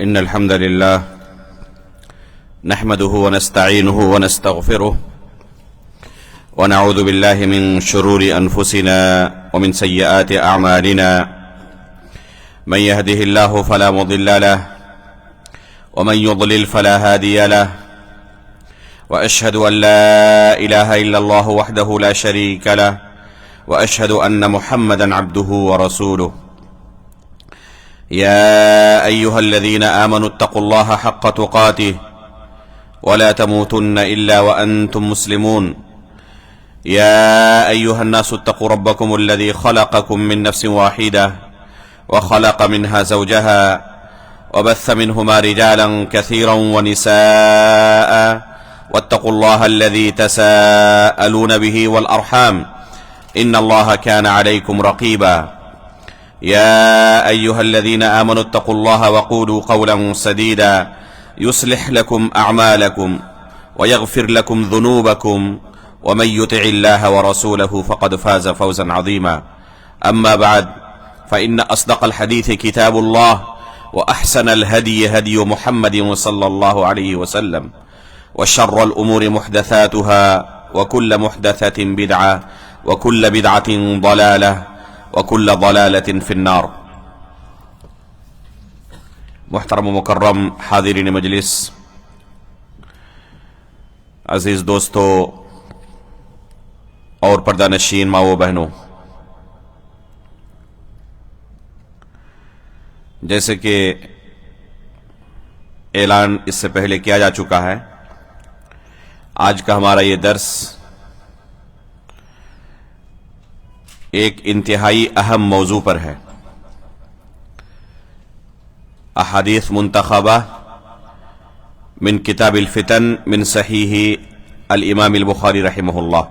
إن الحمد لله نحمده ونستعينه ونستغفره ونعوذ بالله من شرور أنفسنا ومن سيئات أعمالنا من يهده الله فلا مضل له ومن يضلل فلا هادي له وأشهد أن لا إله إلا الله وحده لا شريك له وأشهد أن محمدا عبده ورسوله يا أيها الذين آمنوا اتقوا الله حق تقاته ولا تموتن إلا وأنتم مسلمون يا أيها الناس اتقوا ربكم الذي خلقكم من نفس واحدة وخلق منها زوجها وبث منهما رجالا كثيرا ونساء واتقوا الله الذي تساءلون به والأرحام إن الله كان عليكم رقيبا يا أيها الذين آمنوا اتقوا الله وقولوا قولا سديدا يصلح لكم أعمالكم ويغفر لكم ذنوبكم ومن يطع الله ورسوله فقد فاز فوزا عظيما أما بعد فإن أصدق الحديث كتاب الله وأحسن الهدي هدي محمد صلى الله عليه وسلم وشر الأمور محدثاتها وكل محدثة بدعة وكل بدعة ضلالة وكل ضلالة في النار. محترم و مکرم حاضرین مجلس، عزیز دوستو اور پردہ نشین ماں و بہنوں، جیسے کہ اعلان اس سے پہلے کیا جا چکا ہے، آج کا ہمارا یہ درس ایک انتہائی اہم موضوع پر ہے، احادیث منتخبہ من کتاب الفتن من صحیح الامام البخاری رحمہ اللہ،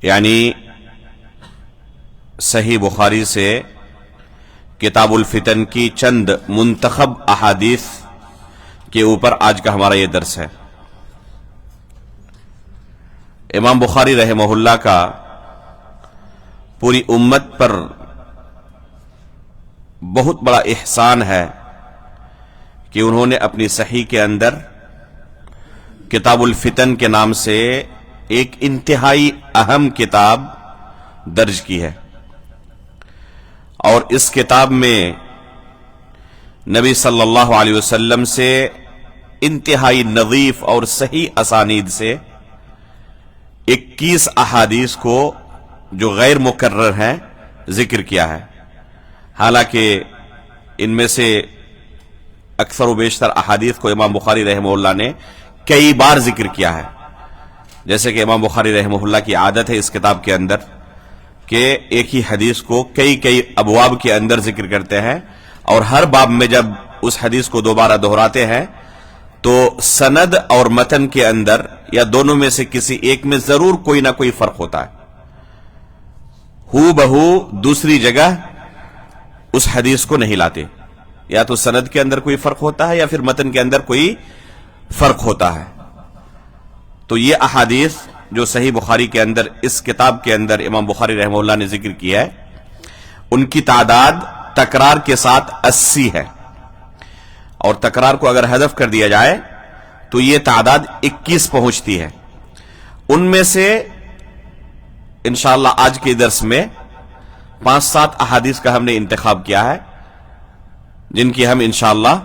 یعنی صحیح بخاری سے کتاب الفتن کی چند منتخب احادیث کے اوپر آج کا ہمارا یہ درس ہے۔ امام بخاری رحمہ اللہ کا پوری امت پر بہت بڑا احسان ہے کہ انہوں نے اپنی صحیح کے اندر کتاب الفتن کے نام سے ایک انتہائی اہم کتاب درج کی ہے، اور اس کتاب میں نبی صلی اللہ علیہ وسلم سے انتہائی نظیف اور صحیح اسانید سے 21 احادیث کو جو غیر مکرر ہیں ذکر کیا ہے۔ حالانکہ ان میں سے اکثر و بیشتر احادیث کو امام بخاری رحمہ اللہ نے کئی بار ذکر کیا ہے، جیسے کہ امام بخاری رحمہ اللہ کی عادت ہے اس کتاب کے اندر کہ ایک ہی حدیث کو کئی ابواب کے اندر ذکر کرتے ہیں، اور ہر باب میں جب اس حدیث کو دوبارہ دہراتے ہیں تو سند اور متن کے اندر یا دونوں میں سے کسی ایک میں ضرور کوئی نہ کوئی فرق ہوتا ہے، ہو بہو دوسری جگہ اس حدیث کو نہیں لاتے، یا تو سند کے اندر کوئی فرق ہوتا ہے یا پھر متن کے اندر کوئی فرق ہوتا ہے۔ تو یہ احادیث جو صحیح بخاری کے اندر اس کتاب کے اندر امام بخاری رحمہ اللہ نے ذکر کیا ہے، ان کی تعداد تکرار کے ساتھ 80 ہے، اور تکرار کو اگر حذف کر دیا جائے تو یہ تعداد 21 پہنچتی ہے۔ ان میں سے انشاءاللہ آج کے درس میں 5-7 احادیث کا ہم نے انتخاب کیا ہے، جن کی ہم انشاءاللہ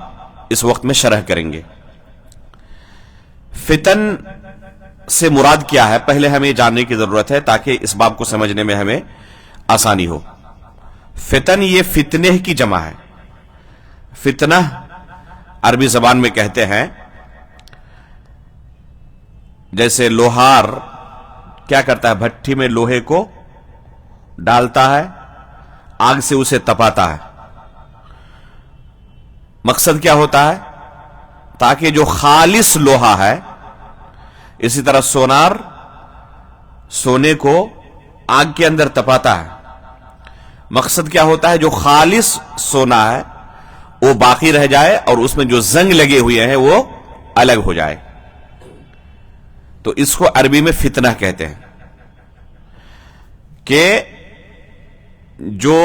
اس وقت میں شرح کریں گے۔ فتن سے مراد کیا ہے، پہلے ہمیں جاننے کی ضرورت ہے تاکہ اس باب کو سمجھنے میں ہمیں آسانی ہو۔ فتن یہ فتنہ کی جمع ہے۔ فتنہ عربی زبان میں کہتے ہیں، جیسے لوہار کیا کرتا ہے، بھٹی میں لوہے کو ڈالتا ہے، آگ سے اسے تپاتا ہے۔ مقصد کیا ہوتا ہے، تاکہ جو خالص لوہا ہے، اسی طرح سونار سونے کو آگ کے اندر تپاتا ہے، مقصد کیا ہوتا ہے، جو خالص سونا ہے وہ باقی رہ جائے اور اس میں جو زنگ لگے ہوئے ہیں وہ الگ ہو جائے، تو اس کو عربی میں فتنہ کہتے ہیں۔ کہ جو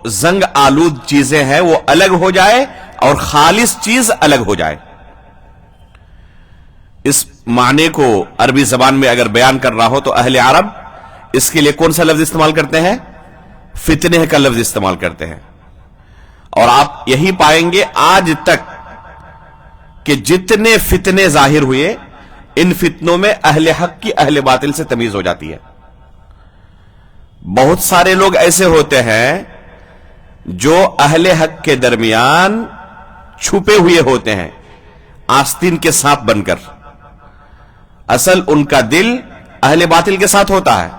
زنگ آلود چیزیں ہیں وہ الگ ہو جائے اور خالص چیز الگ ہو جائے. اس معنی کو عربی زبان میں اگر بیان کرنا ہو تو اہل عرب اس کے لیے کون سا لفظ استعمال کرتے ہیں؟ فتنہ کا لفظ استعمال کرتے ہیں. اور آپ یہی پائیں گے آج تک کہ جتنے فتنے ظاہر ہوئے ان فتنوں میں اہل حق کی اہل باطل سے تمیز ہو جاتی ہے. بہت سارے لوگ ایسے ہوتے ہیں جو اہل حق کے درمیان چھپے ہوئے ہوتے ہیں آستین کے سانپ بن کر. اصل ان کا دل اہل باطل کے ساتھ ہوتا ہے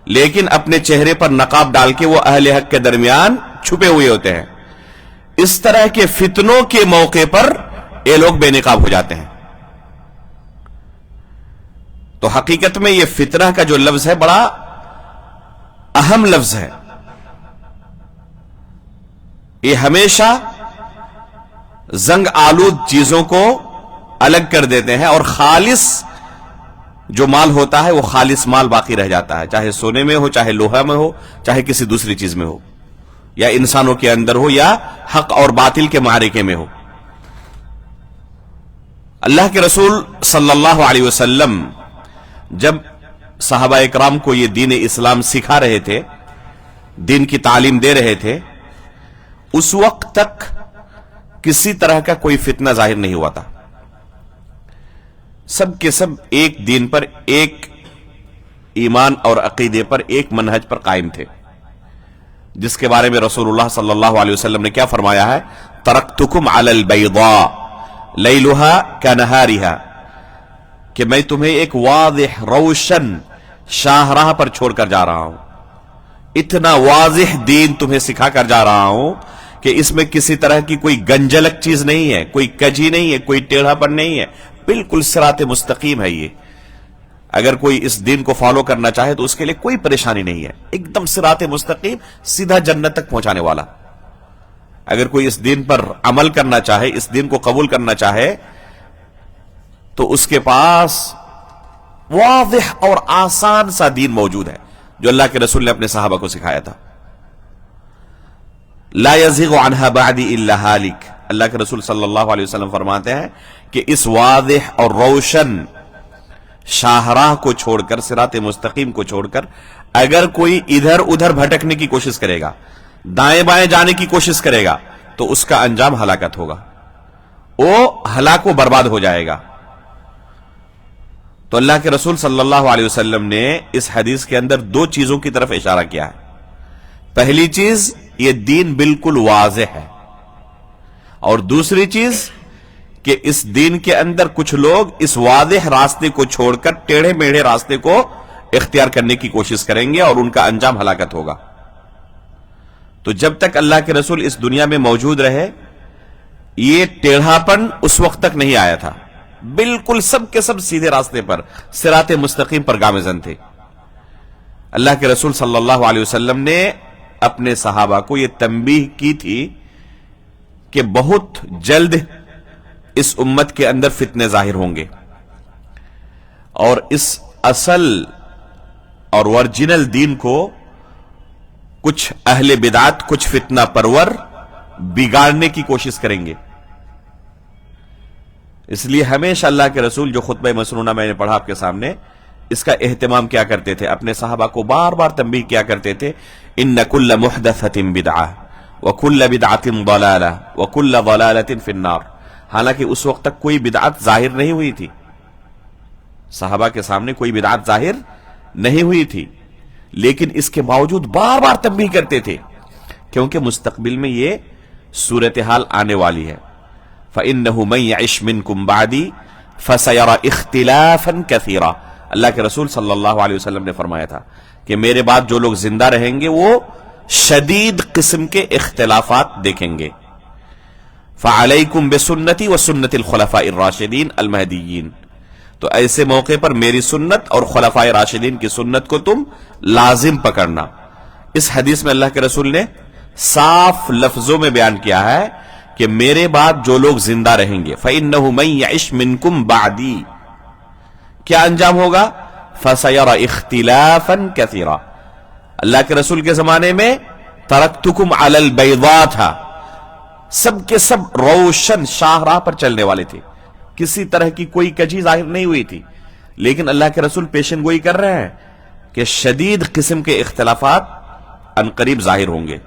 لیکن اپنے چہرے پر نقاب ڈال کے وہ اہل حق کے درمیان چھپے ہوئے ہوتے ہیں. اس طرح کے فتنوں کے موقع پر یہ لوگ بے نقاب ہو جاتے ہیں. تو حقیقت میں یہ فتنہ کا جو لفظ ہے بڑا اہم لفظ ہے. یہ ہمیشہ زنگ آلود چیزوں کو الگ کر دیتے ہیں اور خالص جو مال ہوتا ہے وہ خالص مال باقی رہ جاتا ہے, چاہے سونے میں ہو, چاہے لوہا میں ہو, چاہے کسی دوسری چیز میں ہو, یا انسانوں کے اندر ہو, یا حق اور باطل کے معرکے میں ہو. اللہ کے رسول صلی اللہ علیہ وسلم جب صحابہ اکرام کو یہ دین اسلام سکھا رہے تھے, دین کی تعلیم دے رہے تھے, اس وقت تک کسی طرح کا کوئی فتنہ ظاہر نہیں ہوا تھا. سب کے سب ایک دین پر, ایک ایمان اور عقیدے پر, ایک منہج پر قائم تھے, جس کے بارے میں رسول اللہ صلی اللہ علیہ وسلم نے کیا فرمایا ہے؟ ترکتکم علی البیضاء لیلھا کنہارھا, کہ میں تمہیں ایک واضح روشن شاہراہ پر چھوڑ کر جا رہا ہوں. اتنا واضح دین تمہیں سکھا کر جا رہا ہوں کہ اس میں کسی طرح کی کوئی گنجلک چیز نہیں ہے, کوئی کجی نہیں ہے, کوئی ٹیڑھا پن نہیں ہے, بالکل صراط مستقیم ہے. یہ اگر کوئی اس دین کو فالو کرنا چاہے تو اس کے لیے کوئی پریشانی نہیں ہے, ایک دم صراط مستقیم, سیدھا جنت تک پہنچانے والا. اگر کوئی اس دین پر عمل کرنا چاہے, اس دین کو قبول کرنا چاہے, تو اس کے پاس واضح اور آسان سا دین موجود ہے جو اللہ کے رسول نے اپنے صحابہ کو سکھایا تھا. لا يزغ عنها بعدی الا هالک, اللہ کے رسول صلی اللہ علیہ وسلم فرماتے ہیں کہ اس واضح اور روشن شاہراہ کو چھوڑ کر, صراط مستقیم کو چھوڑ کر اگر کوئی ادھر ادھر بھٹکنے کی کوشش کرے گا, دائیں بائیں جانے کی کوشش کرے گا, تو اس کا انجام ہلاکت ہوگا, وہ ہلاک و برباد ہو جائے گا. تو اللہ کے رسول صلی اللہ علیہ وسلم نے اس حدیث کے اندر دو چیزوں کی طرف اشارہ کیا ہے. پہلی چیز, یہ دین بالکل واضح ہے, اور دوسری چیز کہ اس دین کے اندر کچھ لوگ اس واضح راستے کو چھوڑ کر ٹیڑھے میڑھے راستے کو اختیار کرنے کی کوشش کریں گے اور ان کا انجام ہلاکت ہوگا. تو جب تک اللہ کے رسول اس دنیا میں موجود رہے, یہ ٹیڑھاپن اس وقت تک نہیں آیا تھا, بالکل سب کے سب سیدھے راستے پر, صراط مستقیم پر گامزن تھے. اللہ کے رسول صلی اللہ علیہ وسلم نے اپنے صحابہ کو یہ تنبیہ کی تھی کہ بہت جلد اس امت کے اندر فتنے ظاہر ہوں گے, اور اس اصل اور ورجنل دین کو کچھ اہل بدعت, کچھ فتنہ پرور بگاڑنے کی کوشش کریں گے. اس لیے ہمیشہ اللہ کے رسول, جو خطبہ مسنونہ میں نے پڑھا آپ کے سامنے, اس کا اہتمام کیا کرتے تھے, اپنے صحابہ کو بار بار تنبیہ کیا کرتے تھے, ان کل محدثۃ بدعہ وکل بدعۃ ضلالہ وکل ضلالۃ فی النار. حالانکہ اس وقت تک کوئی بدعت ظاہر نہیں ہوئی تھی, صحابہ کے سامنے کوئی بدعت ظاہر نہیں ہوئی تھی, لیکن اس کے باوجود بار بار تنبیہ کرتے تھے کیونکہ مستقبل میں یہ صورتحال آنے والی ہے. فَإِنَّهُ مَن يَعِشْ مِنْكُمْ بَعْدِي فَسَيَرَى اخْتِلَافًا كَثِيرًا. اللہ کے رسول صلی اللہ علیہ وسلم نے فرمایا تھا کہ میرے بعد جو لوگ زندہ رہیں گے وہ شدید قسم کے اختلافات دیکھیں گے. فَعَلَيْكُمْ بِسُنَّتِي وَسُنَّتِ الْخُلَفَاءِ الرَّاشِدِينَ الْمَهْدِيِّينَ. تو ایسے موقع پر میری سنت اور خلفائے راشدین کی سنت کو تم لازم پکڑنا. اس حدیث میں اللہ کے رسول نے صاف لفظوں میں بیان کیا ہے کہ میرے بعد جو لوگ زندہ رہیں گے, فَإِنَّهُ مَن يَعِشْ مِنْكُمْ بَعْدِي, کیا انجام ہوگا؟ فَسَيَرَى اخْتِلَافًا كَثِيرًا. اللہ کے رسول کے زمانے میں ترکتکم علی البیضاء تھا، سب کے سب روشن شاہراہ پر چلنے والے تھے، کسی طرح کی کوئی کجی ظاہر نہیں ہوئی تھی. لیکن اللہ کے رسول پیشن گوئی کر رہے ہیں کہ شدید قسم کے اختلافات عنقریب ظاہر ہوں گے.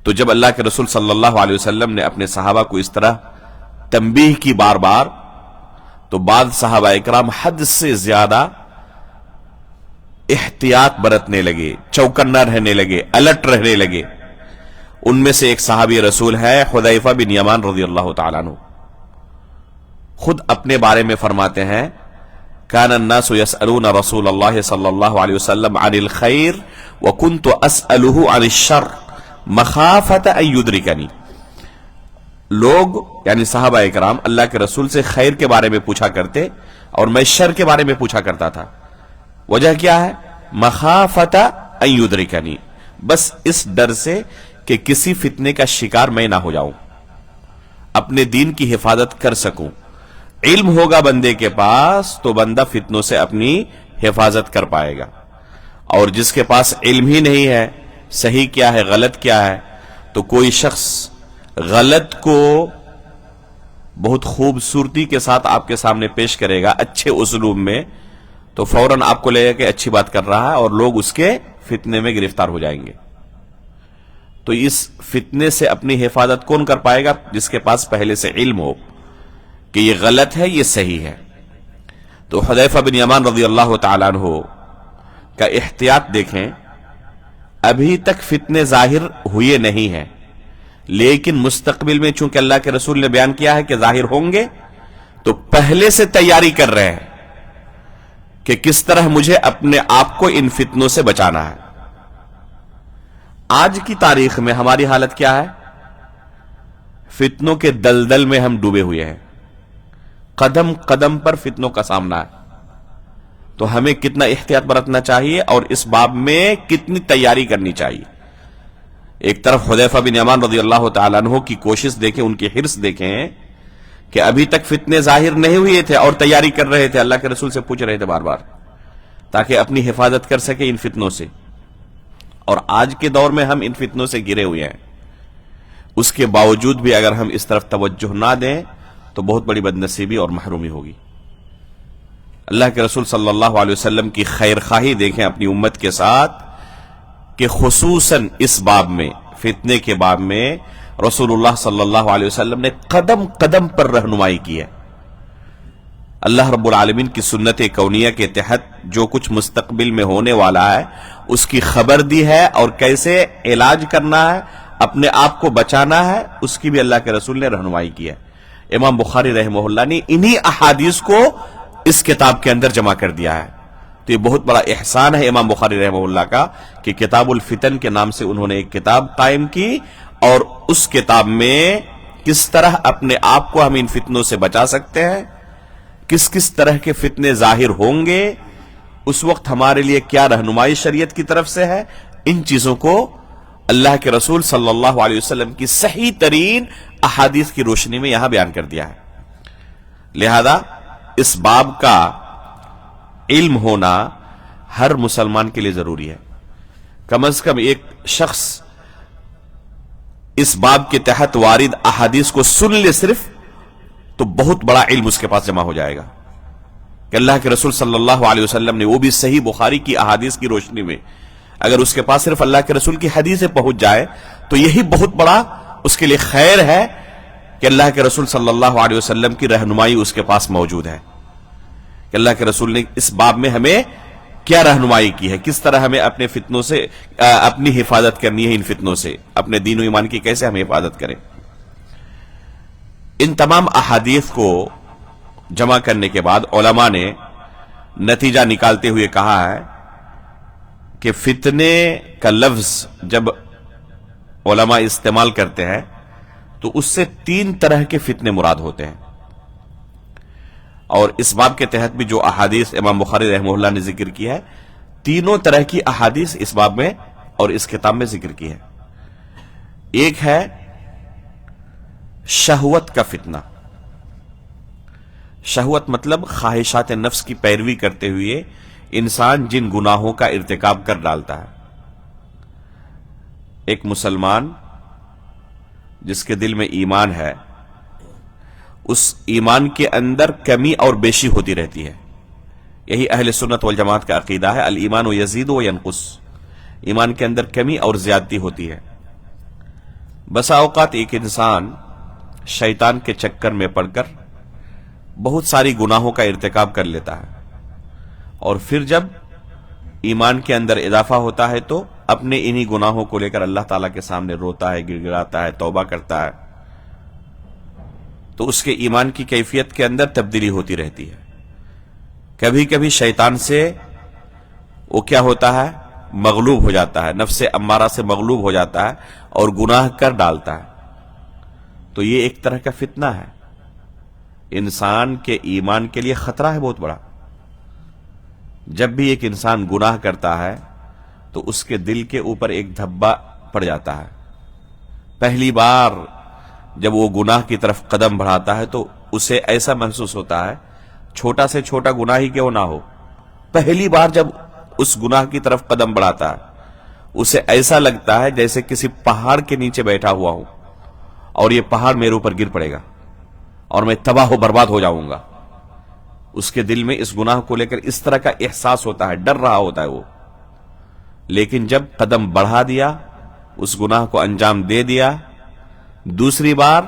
تو جب اللہ کے رسول صلی اللہ علیہ وسلم نے اپنے صحابہ کو اس طرح تنبیہ کی بار بار، تو بعض صحابہ اکرام حد سے زیادہ احتیاط برتنے لگے، چوکنا رہنے لگے، الرٹ رہنے لگے. ان میں سے ایک صحابی رسول ہے حذیفہ بن یمان رضی اللہ تعالیٰ عنہ. خود اپنے بارے میں فرماتے ہیں کان الناس يسألون رسول اللہ صلی اللہ علیہ وسلم عن الخیر وکنت اسألہ عن الشر مخافت ان یدرکنی. لوگ یعنی صحابہ اکرام اللہ کے رسول سے خیر کے بارے میں پوچھا کرتے اور میں شر کے بارے میں پوچھا کرتا تھا. وجہ کیا ہے؟ مخافت ان یدرکنی، بس اس ڈر سے کہ کسی فتنے کا شکار میں نہ ہو جاؤں، اپنے دین کی حفاظت کر سکوں. علم ہوگا بندے کے پاس تو بندہ فتنوں سے اپنی حفاظت کر پائے گا، اور جس کے پاس علم ہی نہیں ہے صحیح کیا ہے غلط کیا ہے، تو کوئی شخص غلط کو بہت خوبصورتی کے ساتھ آپ کے سامنے پیش کرے گا اچھے اسلوب میں، تو فوراً آپ کو لگے گا کہ اچھی بات کر رہا ہے، اور لوگ اس کے فتنے میں گرفتار ہو جائیں گے. تو اس فتنے سے اپنی حفاظت کون کر پائے گا؟ جس کے پاس پہلے سے علم ہو کہ یہ غلط ہے یہ صحیح ہے. تو حذیفہ بن یمان رضی اللہ تعالیٰ عنہ کا احتیاط دیکھیں. ابھی تک فتنے ظاہر ہوئے نہیں ہیں، لیکن مستقبل میں چونکہ اللہ کے رسول نے بیان کیا ہے کہ ظاہر ہوں گے، تو پہلے سے تیاری کر رہے ہیں کہ کس طرح مجھے اپنے آپ کو ان فتنوں سے بچانا ہے. آج کی تاریخ میں ہماری حالت کیا ہے؟ فتنوں کے دلدل میں ہم ڈوبے ہوئے ہیں، قدم قدم پر فتنوں کا سامنا ہے. تو ہمیں کتنا احتیاط برتنا چاہیے اور اس باب میں کتنی تیاری کرنی چاہیے. ایک طرف حذیفہ بن یمان رضی اللہ تعالیٰ عنہ کی کوشش دیکھیں، ان کی حرص دیکھیں کہ ابھی تک فتنے ظاہر نہیں ہوئے تھے اور تیاری کر رہے تھے، اللہ کے رسول سے پوچھ رہے تھے بار بار تاکہ اپنی حفاظت کر سکے ان فتنوں سے. اور آج کے دور میں ہم ان فتنوں سے گرے ہوئے ہیں، اس کے باوجود بھی اگر ہم اس طرف توجہ نہ دیں تو بہت بڑی بدنصیبی اور محرومی ہوگی. اللہ کے رسول صلی اللہ علیہ وسلم کی خیر خواہی دیکھیں اپنی امت کے ساتھ کہ خصوصاً اس باب میں، فتنے کے باب میں رسول اللہ صلی اللہ علیہ وسلم نے قدم قدم پر رہنمائی کی ہے. اللہ رب العالمین کی سنت کونیہ کے تحت جو کچھ مستقبل میں ہونے والا ہے اس کی خبر دی ہے، اور کیسے علاج کرنا ہے، اپنے آپ کو بچانا ہے، اس کی بھی اللہ کے رسول نے رہنمائی کی ہے. امام بخاری رحمہ اللہ نے انہی احادیث کو اس کتاب کے اندر جمع کر دیا ہے. تو یہ بہت بڑا احسان ہے امام بخاری رحمہ اللہ کا کہ کتاب الفتن کے نام سے انہوں نے ایک کتاب قائم کی، اور اس کتاب میں کس طرح اپنے آپ کو ہم ان فتنوں سے بچا سکتے ہیں، کس کس طرح کے فتنے ظاہر ہوں گے، اس وقت ہمارے لیے کیا رہنمائی شریعت کی طرف سے ہے، ان چیزوں کو اللہ کے رسول صلی اللہ علیہ وسلم کی صحیح ترین احادیث کی روشنی میں یہاں بیان کر دیا ہے. لہذا اس باب کا علم ہونا ہر مسلمان کے لیے ضروری ہے. کم از کم ایک شخص اس باب کے تحت وارد احادیث کو سن لے صرف، تو بہت بڑا علم اس کے پاس جمع ہو جائے گا کہ اللہ کے رسول صلی اللہ علیہ وسلم نے، وہ بھی صحیح بخاری کی احادیث کی روشنی میں، اگر اس کے پاس صرف اللہ کے رسول کی حدیثیں پہنچ جائے تو یہی بہت بڑا اس کے لیے خیر ہے کہ اللہ کے رسول صلی اللہ علیہ وسلم کی رہنمائی اس کے پاس موجود ہے، کہ اللہ کے رسول نے اس باب میں ہمیں کیا رہنمائی کی ہے، کس طرح ہمیں اپنے فتنوں سے اپنی حفاظت کرنی ہے، ان فتنوں سے اپنے دین و ایمان کی کیسے ہم حفاظت کریں. ان تمام احادیث کو جمع کرنے کے بعد علماء نے نتیجہ نکالتے ہوئے کہا ہے کہ فتنے کا لفظ جب علماء استعمال کرتے ہیں تو اس سے 3 طرح کے فتنے مراد ہوتے ہیں. اور اس باب کے تحت بھی جو احادیث امام بخاری رحمہ اللہ نے ذکر کی ہے، تینوں طرح کی احادیث اس باب میں اور اس کتاب میں ذکر کی ہے. ایک ہے شہوت کا فتنہ. شہوت مطلب خواہشات نفس کی پیروی کرتے ہوئے انسان جن گناہوں کا ارتکاب کر ڈالتا ہے. ایک مسلمان جس کے دل میں ایمان ہے، اس ایمان کے اندر کمی اور بیشی ہوتی رہتی ہے. یہی اہل سنت والجماعت کا عقیدہ ہے. الایمان یزید و ینقص، ایمان کے اندر کمی اور زیادتی ہوتی ہے. بسا اوقات ایک انسان شیطان کے چکر میں پڑ کر بہت ساری گناہوں کا ارتکاب کر لیتا ہے، اور پھر جب ایمان کے اندر اضافہ ہوتا ہے تو اپنے انہی گناہوں کو لے کر اللہ تعالیٰ کے سامنے روتا ہے، گڑ گڑاتا ہے، توبہ کرتا ہے. تو اس کے ایمان کی کیفیت کے اندر تبدیلی ہوتی رہتی ہے. کبھی کبھی شیطان سے وہ کیا ہوتا ہے، مغلوب ہو جاتا ہے، نفس امارہ سے مغلوب ہو جاتا ہے اور گناہ کر ڈالتا ہے. تو یہ ایک طرح کا فتنہ ہے، انسان کے ایمان کے لیے خطرہ ہے بہت بڑا. جب بھی ایک انسان گناہ کرتا ہے تو اس کے دل کے اوپر ایک دھبا پڑ جاتا ہے. پہلی بار جب وہ گناہ کی طرف قدم بڑھاتا ہے تو اسے ایسا محسوس ہوتا ہے، چھوٹا سے چھوٹا گناہ ہی کیوں نہ ہو، پہلی بار جب اس گناہ کی طرف قدم بڑھاتا ہے اسے ایسا لگتا ہے جیسے کسی پہاڑ کے نیچے بیٹھا ہوا ہوں اور یہ پہاڑ میرے اوپر گر پڑے گا اور میں تباہ و برباد ہو جاؤں گا. اس کے دل میں اس گناہ کو لے کر اس طرح کا احساس ہوتا ہے، ڈر رہا ہوتا ہے وہ. لیکن جب قدم بڑھا دیا، اس گناہ کو انجام دے دیا، دوسری بار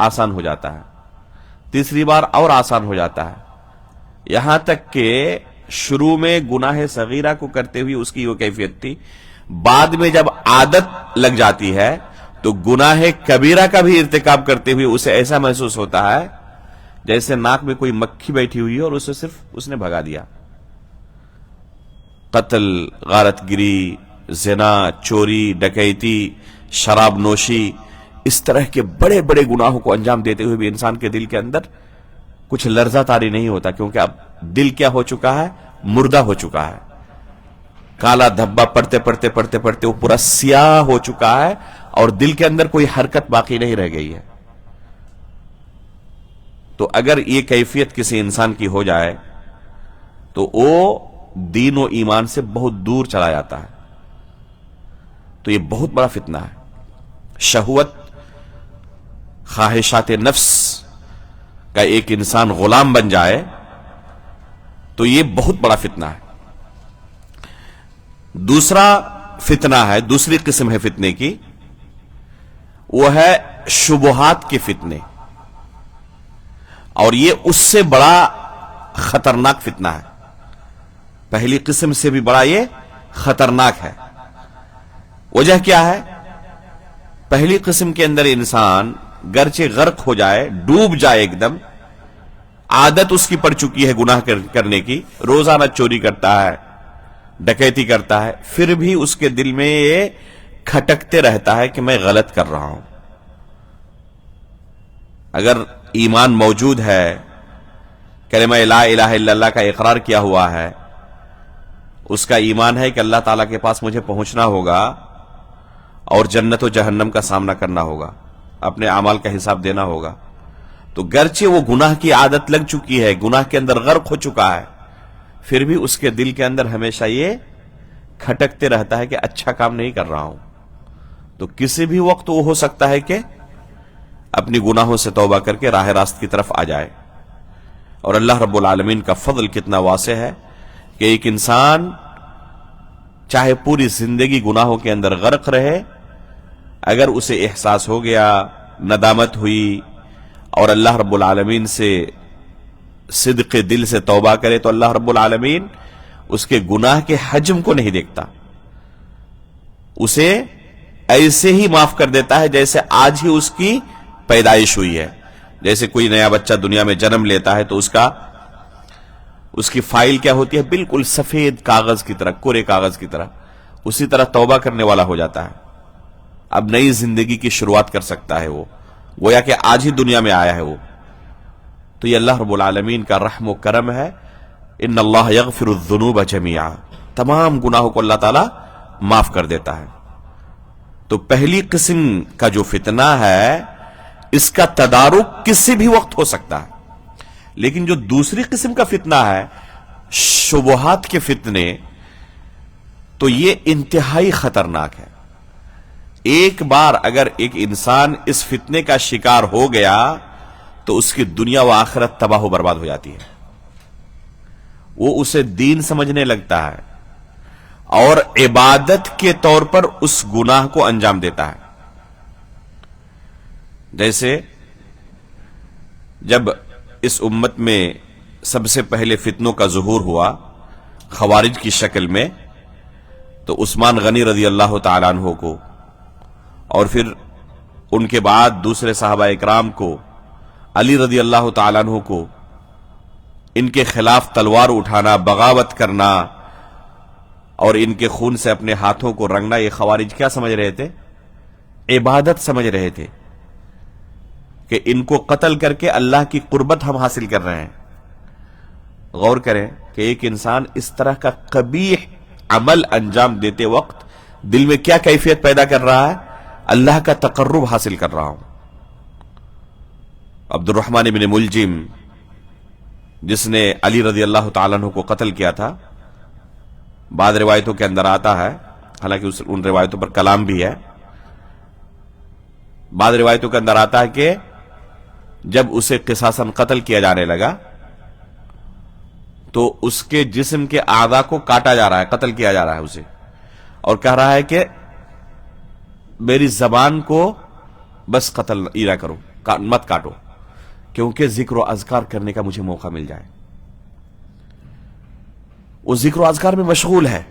آسان ہو جاتا ہے، تیسری بار اور آسان ہو جاتا ہے، یہاں تک کہ شروع میں گناہ صغیرہ کو کرتے ہوئے اس کی وہ کیفیت تھی، بعد میں جب عادت لگ جاتی ہے تو گناہ کبیرہ کا بھی ارتکاب کرتے ہوئے اسے ایسا محسوس ہوتا ہے جیسے ناک میں کوئی مکھی بیٹھی ہوئی ہے اور اسے صرف اس نے بھگا دیا. قتل، غارت گری، زنا، چوری، ڈکیتی، شراب نوشی، اس طرح کے بڑے بڑے گناہوں کو انجام دیتے ہوئے بھی انسان کے دل کے اندر کچھ لرزہ طاری نہیں ہوتا، کیونکہ اب دل کیا ہو چکا ہے، مردہ ہو چکا ہے. کالا دھبا پڑتے پڑتے پڑتے پڑتے وہ پورا سیاہ ہو چکا ہے اور دل کے اندر کوئی حرکت باقی نہیں رہ گئی ہے. تو اگر یہ کیفیت کسی انسان کی ہو جائے تو وہ دین و ایمان سے بہت دور چلا جاتا ہے. تو یہ بہت بڑا فتنہ ہے. شہوت، خواہشات نفس کا ایک انسان غلام بن جائے تو یہ بہت بڑا فتنہ ہے. دوسرا فتنہ ہے، دوسری قسم ہے فتنے کی، وہ ہے شبہات کے فتنے، اور یہ اس سے بڑا خطرناک فتنہ ہے. پہلی قسم سے بھی بڑا یہ خطرناک ہے. وجہ کیا ہے؟ پہلی قسم کے اندر انسان گرچہ غرق ہو جائے، ڈوب جائے، ایک دم عادت اس کی پڑ چکی ہے گناہ کرنے کی، روزانہ چوری کرتا ہے، ڈکیتی کرتا ہے، پھر بھی اس کے دل میں یہ کھٹکتے رہتا ہے کہ میں غلط کر رہا ہوں. اگر ایمان موجود ہے، کلمہ لا الہ الا اللہ کا اقرار کیا ہوا ہے، اس کا ایمان ہے کہ اللہ تعالیٰ کے پاس مجھے پہنچنا ہوگا اور جنت و جہنم کا سامنا کرنا ہوگا، اپنے اعمال کا حساب دینا ہوگا، تو گرچہ وہ گناہ کی عادت لگ چکی ہے، گناہ کے اندر غرق ہو چکا ہے، پھر بھی اس کے دل کے اندر ہمیشہ یہ کھٹکتے رہتا ہے کہ اچھا کام نہیں کر رہا ہوں. تو کسی بھی وقت وہ ہو سکتا ہے کہ اپنی گناہوں سے توبہ کر کے راہ راست کی طرف آ جائے. اور اللہ رب العالمین کا فضل کتنا واسع ہے کہ ایک انسان چاہے پوری زندگی گناہوں کے اندر غرق رہے، اگر اسے احساس ہو گیا، ندامت ہوئی اور اللہ رب العالمین سے صدق دل سے توبہ کرے، تو اللہ رب العالمین اس کے گناہ کے حجم کو نہیں دیکھتا، اسے ایسے ہی معاف کر دیتا ہے جیسے آج ہی اس کی پیدائش ہوئی ہے. جیسے کوئی نیا بچہ دنیا میں جنم لیتا ہے تو اس کی فائل کیا ہوتی ہے، بالکل سفید کاغذ کی طرح، کورے کاغذ کی طرح، اسی طرح توبہ کرنے والا ہو جاتا ہے. اب نئی زندگی کی شروعات کر سکتا ہے، وہ گویا کہ آج ہی دنیا میں آیا ہے وہ. تو یہ اللہ رب العالمین کا رحم و کرم ہے. ان اللہ یغفر الذنوب جميعا، تمام گناہوں کو اللہ تعالیٰ معاف کر دیتا ہے. تو پہلی قسم کا جو فتنہ ہے اس کا تدارک کسی بھی وقت ہو سکتا ہے. لیکن جو دوسری قسم کا فتنہ ہے، شبہات کے فتنے، تو یہ انتہائی خطرناک ہے. ایک بار اگر ایک انسان اس فتنے کا شکار ہو گیا تو اس کی دنیا و آخرت تباہ و برباد ہو جاتی ہے. وہ اسے دین سمجھنے لگتا ہے اور عبادت کے طور پر اس گناہ کو انجام دیتا ہے. جیسے جب اس امت میں سب سے پہلے فتنوں کا ظہور ہوا خوارج کی شکل میں، تو عثمان غنی رضی اللہ تعالیٰ عنہ کو اور پھر ان کے بعد دوسرے صحابہ اکرام کو، علی رضی اللہ تعالیٰ عنہ کو، ان کے خلاف تلوار اٹھانا، بغاوت کرنا اور ان کے خون سے اپنے ہاتھوں کو رنگنا، یہ خوارج کیا سمجھ رہے تھے؟ عبادت سمجھ رہے تھے کہ ان کو قتل کر کے اللہ کی قربت ہم حاصل کر رہے ہیں. غور کریں کہ ایک انسان اس طرح کا قبیح عمل انجام دیتے وقت دل میں کیا کیفیت پیدا کر رہا ہے؟ اللہ کا تقرب حاصل کر رہا ہوں. عبد الرحمن بن ملجم جس نے علی رضی اللہ تعالیٰ عنہ کو قتل کیا تھا، بعض روایتوں کے اندر آتا ہے، حالانکہ ان روایتوں پر کلام بھی ہے، بعض روایتوں کے اندر آتا ہے کہ جب اسے قصاصاً قتل کیا جانے لگا تو اس کے جسم کے اعضاء کو کاٹا جا رہا ہے، قتل کیا جا رہا ہے اسے، اور کہہ رہا ہے کہ میری زبان کو بس قتل نہ کرو، مت کاٹو، کیونکہ ذکر و اذکار کرنے کا مجھے موقع مل جائے. وہ ذکر و اذکار میں مشغول ہے.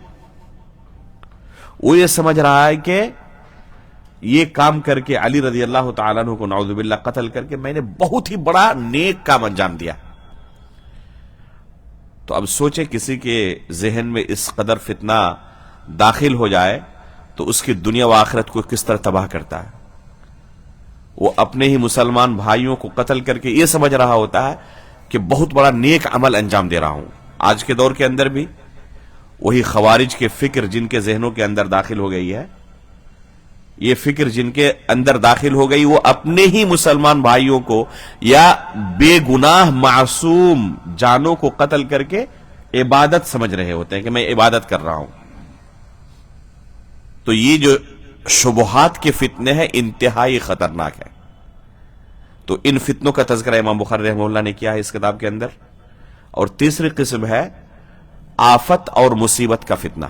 وہ یہ سمجھ رہا ہے کہ یہ کام کر کے علی رضی اللہ تعالیٰ عنہ کو نعوذ باللہ قتل کر کے میں نے بہت ہی بڑا نیک کام انجام دیا. تو اب سوچے کسی کے ذہن میں اس قدر فتنہ داخل ہو جائے تو اس کی دنیا و آخرت کو کس طرح تباہ کرتا ہے. وہ اپنے ہی مسلمان بھائیوں کو قتل کر کے یہ سمجھ رہا ہوتا ہے کہ بہت بڑا نیک عمل انجام دے رہا ہوں. آج کے دور کے اندر بھی وہی خوارج کے فکر جن کے ذہنوں کے اندر داخل ہو گئی ہے، یہ فکر جن کے اندر داخل ہو گئی، وہ اپنے ہی مسلمان بھائیوں کو یا بے گناہ معصوم جانوں کو قتل کر کے عبادت سمجھ رہے ہوتے ہیں کہ میں عبادت کر رہا ہوں. تو یہ جو شبہات کے فتنے ہیں انتہائی خطرناک ہے. تو ان فتنوں کا تذکرہ امام بخاری رحمہ اللہ نے کیا ہے اس کتاب کے اندر. اور تیسری قسم ہے آفت اور مصیبت کا فتنہ.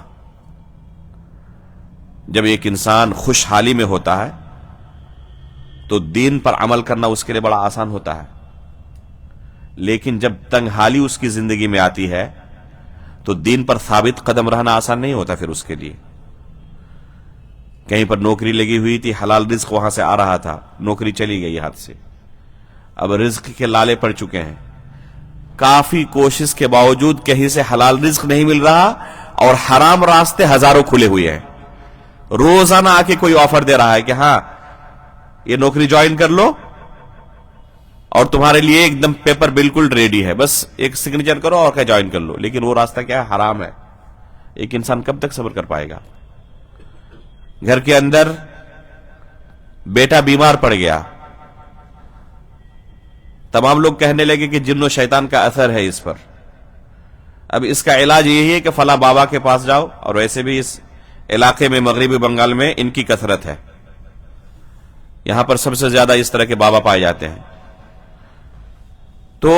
جب ایک انسان خوشحالی میں ہوتا ہے تو دین پر عمل کرنا اس کے لیے بڑا آسان ہوتا ہے، لیکن جب تنگحالی اس کی زندگی میں آتی ہے تو دین پر ثابت قدم رہنا آسان نہیں ہوتا. پھر اس کے لیے کہیں پر نوکری لگی ہوئی تھی، حلال رزق وہاں سے آ رہا تھا، نوکری چلی گئی ہاتھ سے، اب رزق کے لالے پڑ چکے ہیں، کافی کوشش کے باوجود کہیں سے حلال رزق نہیں مل رہا اور حرام راستے ہزاروں کھلے ہوئے ہیں. روزانہ آ کے کوئی آفر دے رہا ہے کہ ہاں یہ نوکری جوائن کر لو اور تمہارے لیے ایک دم پیپر بالکل ریڈی ہے، بس ایک سگنیچر کرو اور کہ جوائن کر لو. لیکن وہ راستہ کیا ہے؟ حرام ہے. ایک انسان کب تک صبر کر پائے گا؟ گھر کے اندر بیٹا بیمار پڑ گیا، تمام لوگ کہنے لگے کہ جن و شیطان کا اثر ہے اس پر. اب اس کا علاج یہی ہے کہ فلاں بابا کے پاس جاؤ، اور ویسے بھی اس علاقے میں مغربی بنگال میں ان کی کثرت ہے، یہاں پر سب سے زیادہ اس طرح کے بابا پائے جاتے ہیں. تو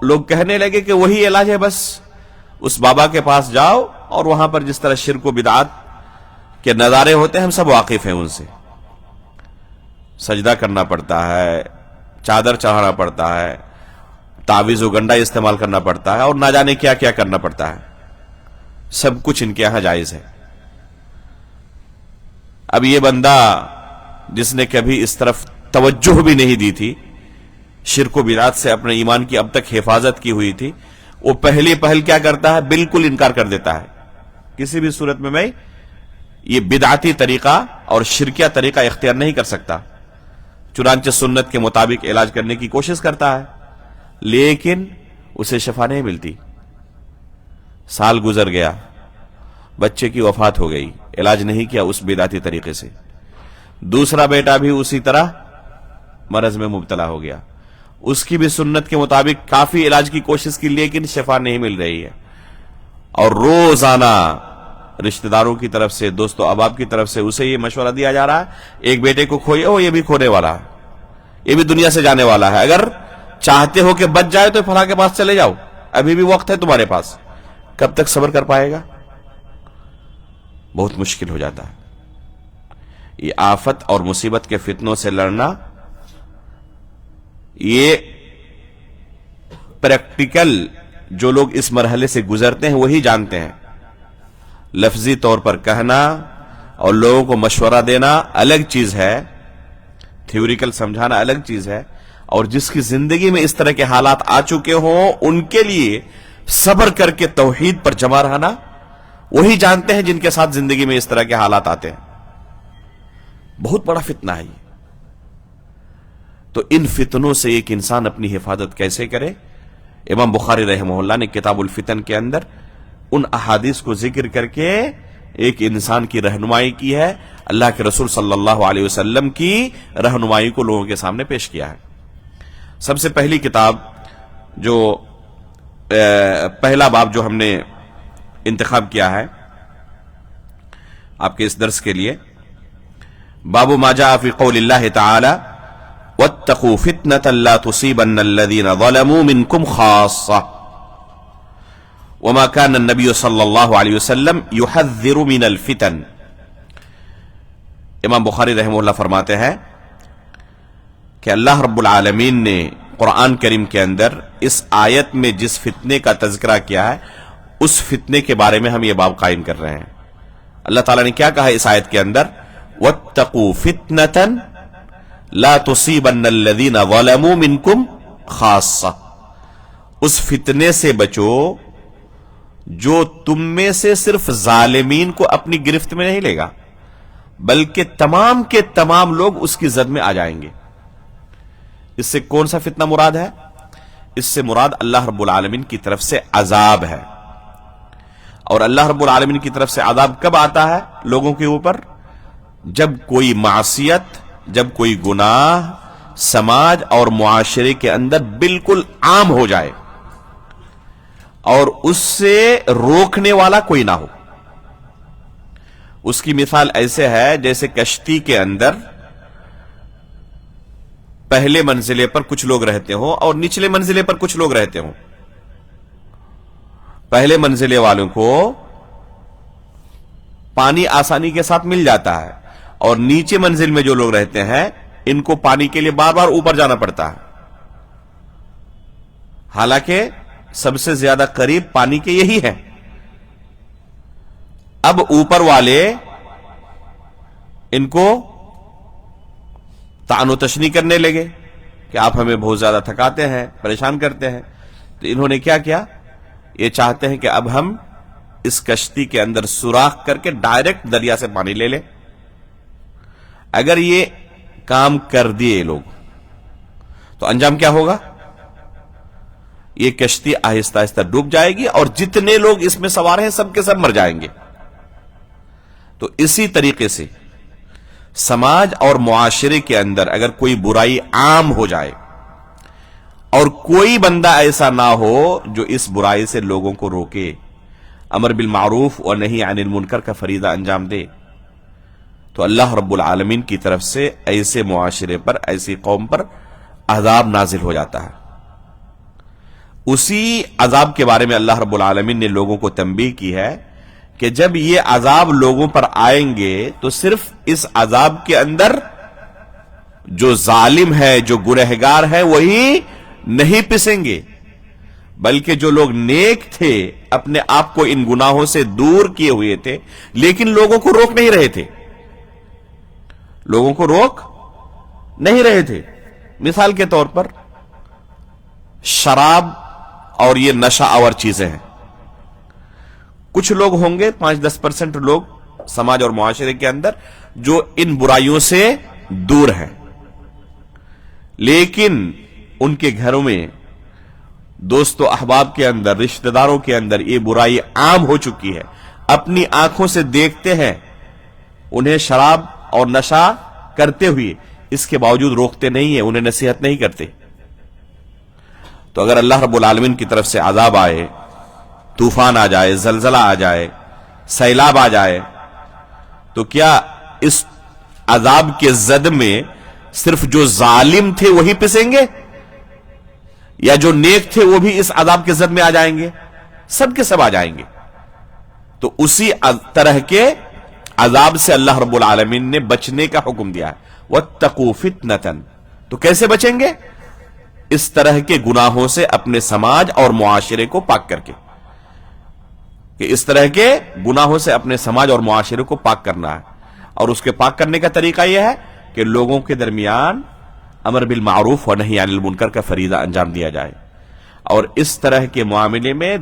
لوگ کہنے لگے کہ وہی علاج ہے، بس اس بابا کے پاس جاؤ اور وہاں پر جس طرح شرک و بدعات کے نظارے ہوتے ہیں ہم سب واقف ہیں ان سے. سجدہ کرنا پڑتا ہے، چادر چڑھانا پڑتا ہے، تعویذ و گنڈا استعمال کرنا پڑتا ہے، اور نہ جانے کیا کیا کرنا پڑتا ہے. سب کچھ ان کے یہاں جائز ہے. اب یہ بندہ جس نے کبھی اس طرف توجہ بھی نہیں دی تھی، شرک و بدعات سے اپنے ایمان کی اب تک حفاظت کی ہوئی تھی، وہ پہلی پہل کیا کرتا ہے؟ بالکل انکار کر دیتا ہے. کسی بھی صورت میں یہ بدعتی طریقہ اور شرکیہ طریقہ اختیار نہیں کر سکتا. چنانچہ سنت کے مطابق علاج کرنے کی کوشش کرتا ہے، لیکن اسے شفا نہیں ملتی. سال گزر گیا، بچے کی وفات ہو گئی، علاج نہیں کیا اس بدعتی طریقے سے. دوسرا بیٹا بھی اسی طرح مرض میں مبتلا ہو گیا، اس کی بھی سنت کے مطابق کافی علاج کی کوشش کی، لیکن شفا نہیں مل رہی ہے. اور روزانہ رشتہ داروں کی طرف سے، دوست و احباب کی طرف سے اسے یہ مشورہ دیا جا رہا ہے، ایک بیٹے کو کھوئے ہو، یہ بھی کھونے والا ہے، یہ بھی دنیا سے جانے والا ہے، اگر چاہتے ہو کہ بچ جائے تو فلاں کے پاس چلے جاؤ، ابھی بھی وقت ہے تمہارے پاس. کب تک صبر کر پائے گا؟ بہت مشکل ہو جاتا ہے. یہ آفت اور مصیبت کے فتنوں سے لڑنا، یہ پریکٹیکل جو لوگ اس مرحلے سے گزرتے ہیں وہی جانتے ہیں. لفظی طور پر کہنا اور لوگوں کو مشورہ دینا الگ چیز ہے، تھیوریکل سمجھانا الگ چیز ہے، اور جس کی زندگی میں اس طرح کے حالات آ چکے ہوں ان کے لیے صبر کر کے توحید پر جمع رہنا وہی جانتے ہیں جن کے ساتھ زندگی میں اس طرح کے حالات آتے ہیں. بہت بڑا فتنہ ہے یہ. تو ان فتنوں سے ایک انسان اپنی حفاظت کیسے کرے؟ امام بخاری رحمہ اللہ نے کتاب الفتن کے اندر ان احادیث کو ذکر کر کے ایک انسان کی رہنمائی کی ہے، اللہ کے رسول صلی اللہ علیہ وسلم کی رہنمائی کو لوگوں کے سامنے پیش کیا ہے. سب سے پہلی کتاب جو پہلا باب جو ہم نے انتخاب کیا ہے آپ کے اس درس کے لیے، باب ما جاء فی قول اللہ تعالی واتقوا فتنة لا تصيبن الذين ظلموا منكم خاصة وما كان النبي صلی اللہ علیہ وسلم يحذر من الفتن. امام بخاری رحمہ اللہ فرماتے ہیں کہ اللہ رب العالمین نے قرآن کریم کے اندر اس آیت میں جس فتنے کا تذکرہ کیا ہے اس فتنے کے بارے میں ہم یہ باب قائم کر رہے ہیں. اللہ تعالیٰ نے کیا کہا اس آیت کے اندر؟ وَاتَّقُوا فِتْنَةً لَا تُصِيبَنَّ الَّذِينَ ظَلَمُوا مِنْكُمْ خَاصَّةً. اس فتنے سے بچو جو تم میں سے صرف ظالمین کو اپنی گرفت میں نہیں لے گا بلکہ تمام کے تمام لوگ اس کی زد میں آ جائیں گے. اس سے کون سا فتنہ مراد ہے؟ اس سے مراد اللہ رب العالمین کی طرف سے عذاب ہے. اور اللہ رب العالمین کی طرف سے عذاب کب آتا ہے لوگوں کے اوپر؟ جب کوئی معصیت، جب کوئی گناہ سماج اور معاشرے کے اندر بالکل عام ہو جائے اور اس سے روکنے والا کوئی نہ ہو. اس کی مثال ایسے ہے جیسے کشتی کے اندر پہلے منزلے پر کچھ لوگ رہتے ہوں اور نچلے منزلے پر کچھ لوگ رہتے ہوں. پہلے منزلے والوں کو پانی آسانی کے ساتھ مل جاتا ہے اور نیچے منزل میں جو لوگ رہتے ہیں ان کو پانی کے لیے بار بار اوپر جانا پڑتا ہے، حالانکہ سب سے زیادہ قریب پانی کے یہی ہے. اب اوپر والے ان کو طعن و تشنیع کرنے لگے کہ آپ ہمیں بہت زیادہ تھکاتے ہیں، پریشان کرتے ہیں. تو انہوں نے کیا کیا؟ یہ چاہتے ہیں کہ اب ہم اس کشتی کے اندر سوراخ کر کے ڈائریکٹ دریا سے پانی لے لیں. اگر یہ کام کر دیے لوگ تو انجام کیا ہوگا؟ یہ کشتی آہستہ آہستہ ڈوب جائے گی اور جتنے لوگ اس میں سوار ہیں سب کے سب مر جائیں گے. تو اسی طریقے سے سماج اور معاشرے کے اندر اگر کوئی برائی عام ہو جائے اور کوئی بندہ ایسا نہ ہو جو اس برائی سے لوگوں کو روکے، امر بالمعروف اور نہی عن المنکر کا فریضہ انجام دے، تو اللہ رب العالمین کی طرف سے ایسے معاشرے پر، ایسی قوم پر عذاب نازل ہو جاتا ہے. اسی عذاب کے بارے میں اللہ رب العالمین نے لوگوں کو تنبیہ کی ہے کہ جب یہ عذاب لوگوں پر آئیں گے تو صرف اس عذاب کے اندر جو ظالم ہے، جو گنہگار ہے وہی نہیں پسیں گے، بلکہ جو لوگ نیک تھے، اپنے آپ کو ان گناہوں سے دور کیے ہوئے تھے لیکن لوگوں کو روک نہیں رہے تھے، لوگوں کو روک نہیں رہے تھے. مثال کے طور پر شراب اور یہ نشہ آور چیزیں ہیں. کچھ لوگ ہوں گے 5-10% لوگ سماج اور معاشرے کے اندر جو ان برائیوں سے دور ہیں، لیکن ان کے گھروں میں، دوست و احباب کے اندر، رشتہ داروں کے اندر یہ برائی عام ہو چکی ہے. اپنی آنکھوں سے دیکھتے ہیں انہیں شراب اور نشہ کرتے ہوئے، اس کے باوجود روکتے نہیں ہیں، انہیں نصیحت نہیں کرتے. تو اگر اللہ رب العالمین کی طرف سے عذاب آئے، طوفان آ جائے، زلزلہ آ جائے، سیلاب آ جائے تو کیا اس عذاب کے زد میں صرف جو ظالم تھے وہی پسیں گے، یا جو نیک تھے وہ بھی اس عذاب کے زد میں آ جائیں گے؟ سب کے سب آ جائیں گے۔ تو اسی طرح کے عذاب سے اللہ رب العالمین نے بچنے کا حکم دیا ہے۔ وَاتَّقُوا فِتْنَةً، تو کیسے بچیں گے؟ اس طرح کے گناہوں سے اپنے سماج اور معاشرے کو پاک کر کے، کہ اس طرح کے گناہوں سے اپنے سماج اور معاشرے کو پاک کرنا ہے، اور اس کے پاک کرنے کا طریقہ یہ ہے کہ لوگوں کے درمیان امر بالمعروف و نہی عن المنکر کا فریضہ انجام دیا جائے، اور اس طرح کے معاملے میں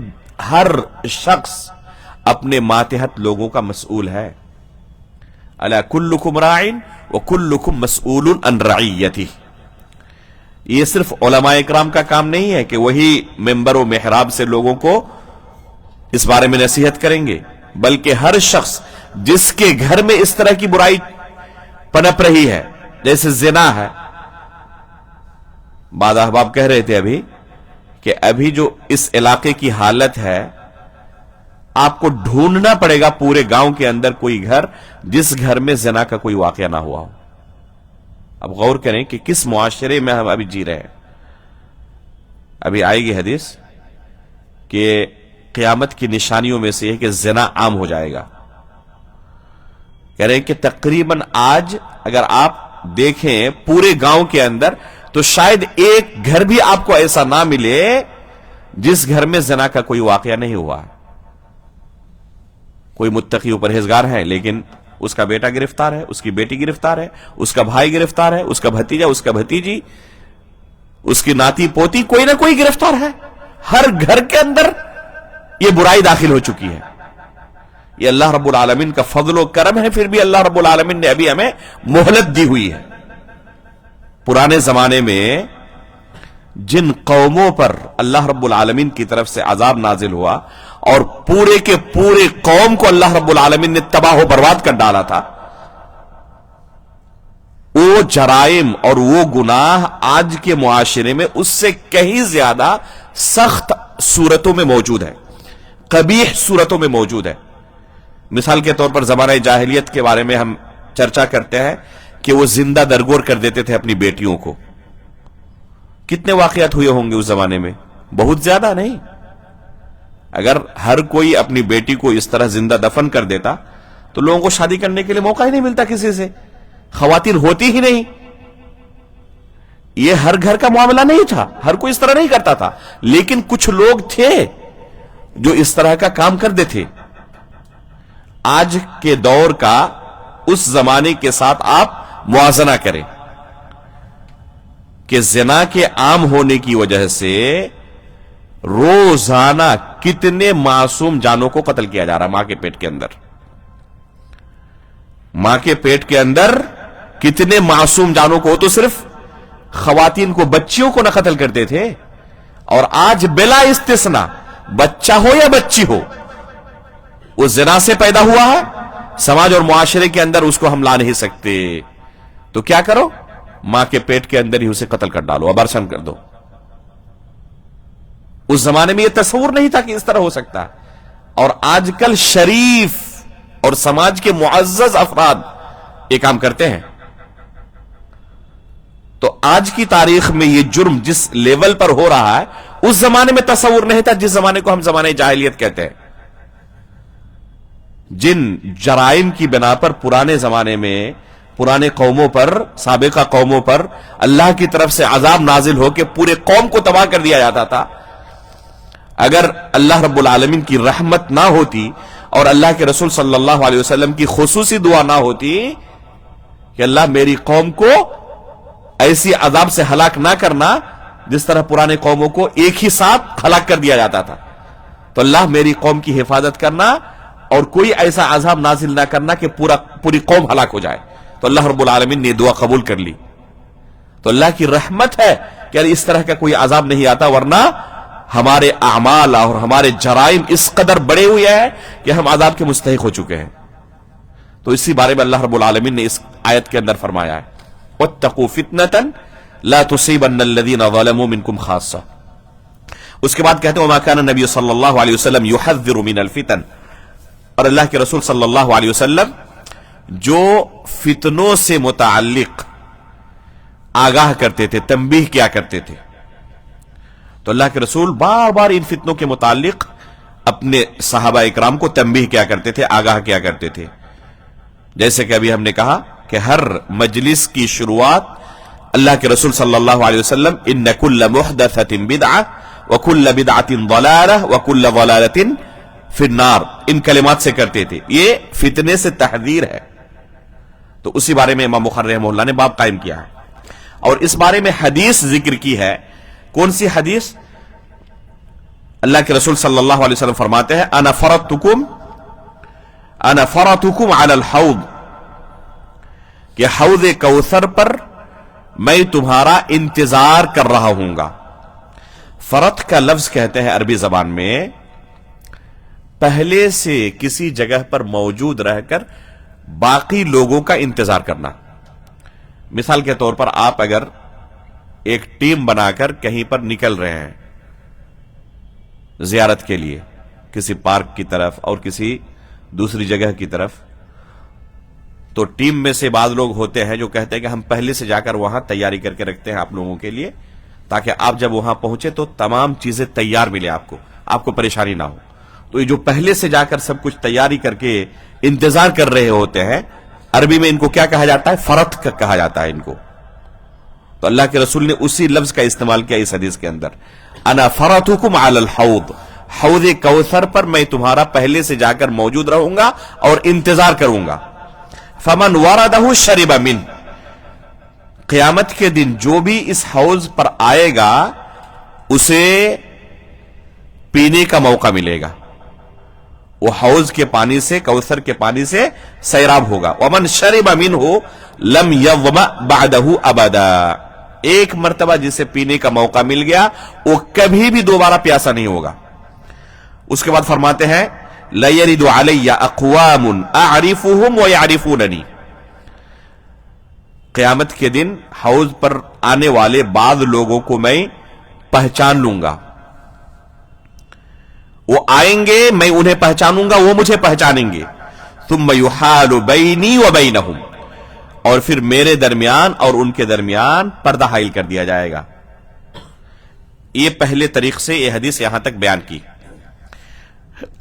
ہر شخص اپنے ماتحت لوگوں کا مسئول ہے۔ الا کلکم راع وکلکم مسئول عن رعیتہ۔ یہ صرف علماء اکرام کا کام نہیں ہے کہ وہی منبر و محراب سے لوگوں کو اس بارے میں نصیحت کریں گے، بلکہ ہر شخص جس کے گھر میں اس طرح کی برائی پنپ رہی ہے، جیسے زنا ہے۔ بعض احباب کہہ رہے تھے ابھی کہ ابھی جو اس علاقے کی حالت ہے، آپ کو ڈھونڈنا پڑے گا پورے گاؤں کے اندر کوئی گھر جس گھر میں زنا کا کوئی واقعہ نہ ہوا ہو۔ اب غور کریں کہ کس معاشرے میں ہم ابھی جی رہے ہیں۔ ابھی آئے گی حدیث کہ قیامت کی نشانیوں میں سے ہے کہ زنا عام ہو جائے گا۔ کہہ رہے ہیں کہ تقریباً آج اگر آپ دیکھیں پورے گاؤں کے اندر تو شاید ایک گھر بھی آپ کو ایسا نہ ملے جس گھر میں زنا کا کوئی واقعہ نہیں ہوا۔ کوئی متقی و پرہیزگار ہے لیکن اس کا بیٹا گرفتار ہے، اس کی بیٹی گرفتار ہے، اس کا بھائی گرفتار ہے، اس کا بھتیجا، اس کا بھتیجی، اس کی ناتی پوتی، کوئی نہ کوئی گرفتار ہے۔ ہر گھر کے اندر یہ برائی داخل ہو چکی ہے۔ یہ اللہ رب العالمین کا فضل و کرم ہے، پھر بھی اللہ رب العالمین نے ابھی ہمیں مہلت دی ہوئی ہے۔ پرانے زمانے میں جن قوموں پر اللہ رب العالمین کی طرف سے عذاب نازل ہوا اور پورے کے پورے قوم کو اللہ رب العالمین نے تباہ و برباد کر ڈالا تھا، وہ جرائم اور وہ گناہ آج کے معاشرے میں اس سے کہیں زیادہ سخت صورتوں میں موجود ہے، قبیح صورتوں میں موجود ہے۔ مثال کے طور پر زمانہ جاہلیت کے بارے میں ہم چرچا کرتے ہیں کہ وہ زندہ درگور کر دیتے تھے اپنی بیٹیوں کو۔ کتنے واقعات ہوئے ہوں گے اس زمانے میں؟ بہت زیادہ نہیں۔ اگر ہر کوئی اپنی بیٹی کو اس طرح زندہ دفن کر دیتا تو لوگوں کو شادی کرنے کے لیے موقع ہی نہیں ملتا کسی سے، خواتین ہوتی ہی نہیں۔ یہ ہر گھر کا معاملہ نہیں تھا، ہر کوئی اس طرح نہیں کرتا تھا، لیکن کچھ لوگ تھے جو اس طرح کا کام کرتے تھے۔ آج کے دور کا اس زمانے کے ساتھ آپ موازنہ کریں کہ زنا کے عام ہونے کی وجہ سے روزانہ کتنے معصوم جانوں کو قتل کیا جا رہا ماں کے پیٹ کے اندر۔ ماں کے پیٹ کے اندر کتنے معصوم جانوں کو، تو صرف خواتین کو، بچیوں کو نہ قتل کرتے تھے، اور آج بلا استثناء بچہ ہو یا بچی ہو وہ زنا سے پیدا ہوا ہے، سماج اور معاشرے کے اندر اس کو ہم لا نہیں سکتے، تو کیا کرو؟ ماں کے پیٹ کے اندر ہی اسے قتل کر ڈالو، ابارشن کر دو۔ اس زمانے میں یہ تصور نہیں تھا کہ اس طرح ہو سکتا، اور آج کل شریف اور سماج کے معزز افراد یہ کام کرتے ہیں۔ تو آج کی تاریخ میں یہ جرم جس لیول پر ہو رہا ہے اس زمانے میں تصور نہیں تھا، جس زمانے کو ہم زمانے جاہلیت کہتے ہیں۔ جن جرائم کی بنا پر پرانے زمانے میں پرانے قوموں پر، سابقہ قوموں پر اللہ کی طرف سے عذاب نازل ہو کے پورے قوم کو تباہ کر دیا جاتا تھا، اگر اللہ رب العالمین کی رحمت نہ ہوتی اور اللہ کے رسول صلی اللہ علیہ وسلم کی خصوصی دعا نہ ہوتی کہ اللہ میری قوم کو ایسی عذاب سے ہلاک نہ کرنا جس طرح پرانے قوموں کو ایک ہی ساتھ ہلاک کر دیا جاتا تھا، تو اللہ میری قوم کی حفاظت کرنا اور کوئی ایسا عذاب نازل نہ کرنا کہ پوری قوم ہلاک ہو جائے، تو اللہ رب العالمین نے دعا قبول کر لی۔ تو اللہ کی رحمت ہے کہ اس طرح کا کوئی عذاب نہیں آتا، ورنہ ہمارے اعمال اور ہمارے جرائم اس قدر بڑے ہوئے ہیں کہ ہم عذاب کے مستحق ہو چکے ہیں۔ تو اسی بارے میں اللہ رب العالمین نے اس آیت کے اندر فرمایا ہے وَاتَّقُوا فِتْنَةً لَا تُصِيبَنَّ الَّذِينَ ظَلَمُوا مِنْكُمْ خَاصَّةً۔ اس کے بعد کہتے ہیں وَمَا كَانَ النَّبِيُّ صلی اللہ علیہ وسلم يُحَذِّرُ مِنَ الْفِتَنِ، اور اللہ کے رسول صلی اللہ علیہ وسلم جو فتنوں سے متعلق آگاہ کرتے تھے، تنبیہ کیا کرتے تھے، تو اللہ کے رسول بار بار ان فتنوں کے متعلق اپنے صحابہ اکرام کو تنبیہ کیا کرتے تھے، آگاہ کیا کرتے تھے. جیسے کہ ابھی ہم نے کہا کہ ہر مجلس کی شروعات اللہ کے رسول صلی اللہ علیہ وسلم ان کل محدثۃ بدعہ وکل بدعۃ ضلالہ وکل ضلالۃ فی النار ان کلمات سے کرتے تھے. یہ فتنے سے تحذیر ہے. تو اسی بارے میں امام بخاری رحمہ اللہ نے باب قائم کیا ہے، اور اس بارے میں حدیث ذکر کی ہے. کون سی حدیث؟ اللہ کے رسول صلی اللہ علیہ وسلم فرماتے ہیں انا فرطکم علی الحوض، کہ حوض کوثر پر میں تمہارا انتظار کر رہا ہوں گا. فرط کا لفظ کہتے ہیں عربی زبان میں پہلے سے کسی جگہ پر موجود رہ کر باقی لوگوں کا انتظار کرنا. مثال کے طور پر آپ اگر ایک ٹیم بنا کر کہیں پر نکل رہے ہیں زیارت کے لیے، کسی پارک کی طرف اور کسی دوسری جگہ کی طرف، تو ٹیم میں سے بعض لوگ ہوتے ہیں جو کہتے ہیں کہ ہم پہلے سے جا کر وہاں تیاری کر کے رکھتے ہیں آپ لوگوں کے لیے، تاکہ آپ جب وہاں پہنچے تو تمام چیزیں تیار ملے، آپ کو پریشانی نہ ہو. تو یہ جو پہلے سے جا کر سب کچھ تیاری کر کے انتظار کر رہے ہوتے ہیں، عربی میں ان کو کیا کہا جاتا ہے؟ فرط کہا جاتا ہے ان کو. تو اللہ کے رسول نے اسی لفظ کا استعمال کیا اس حدیث کے اندر، انا فرطکم علی الحوض، حوض کوثر پر میں تمہارا پہلے سے جا کر موجود رہوں گا اور انتظار کروں گا. فمن وردہ شرب من، قیامت کے دن جو بھی اس حوض پر آئے گا اسے پینے کا موقع ملے گا. وہ حوض کے پانی سے، کوثر کے پانی سے سیراب ہوگا. ومن شرب منہ لم یظمأ بعدہ ابدا، ایک مرتبہ جسے پینے کا موقع مل گیا وہ کبھی بھی دوبارہ پیاسا نہیں ہوگا. اس کے بعد فرماتے ہیں لَيَرِدُ عَلَيَّ أَقْوَامٌ أَعْرِفُهُمْ وَيَعْرِفُونَنِي، قیامت کے دن حوض پر آنے والے بعض لوگوں کو میں پہچان لوں گا. وہ آئیں گے، میں انہیں پہچانوں گا، وہ مجھے پہچانیں گے. ثُمَّ يُحَالُ بَيْنِي وَبَيْنَهُمْ، اور پھر میرے درمیان اور ان کے درمیان پردہ حائل کر دیا جائے گا. یہ پہلے طریق سے یہ حدیث یہاں تک بیان کی.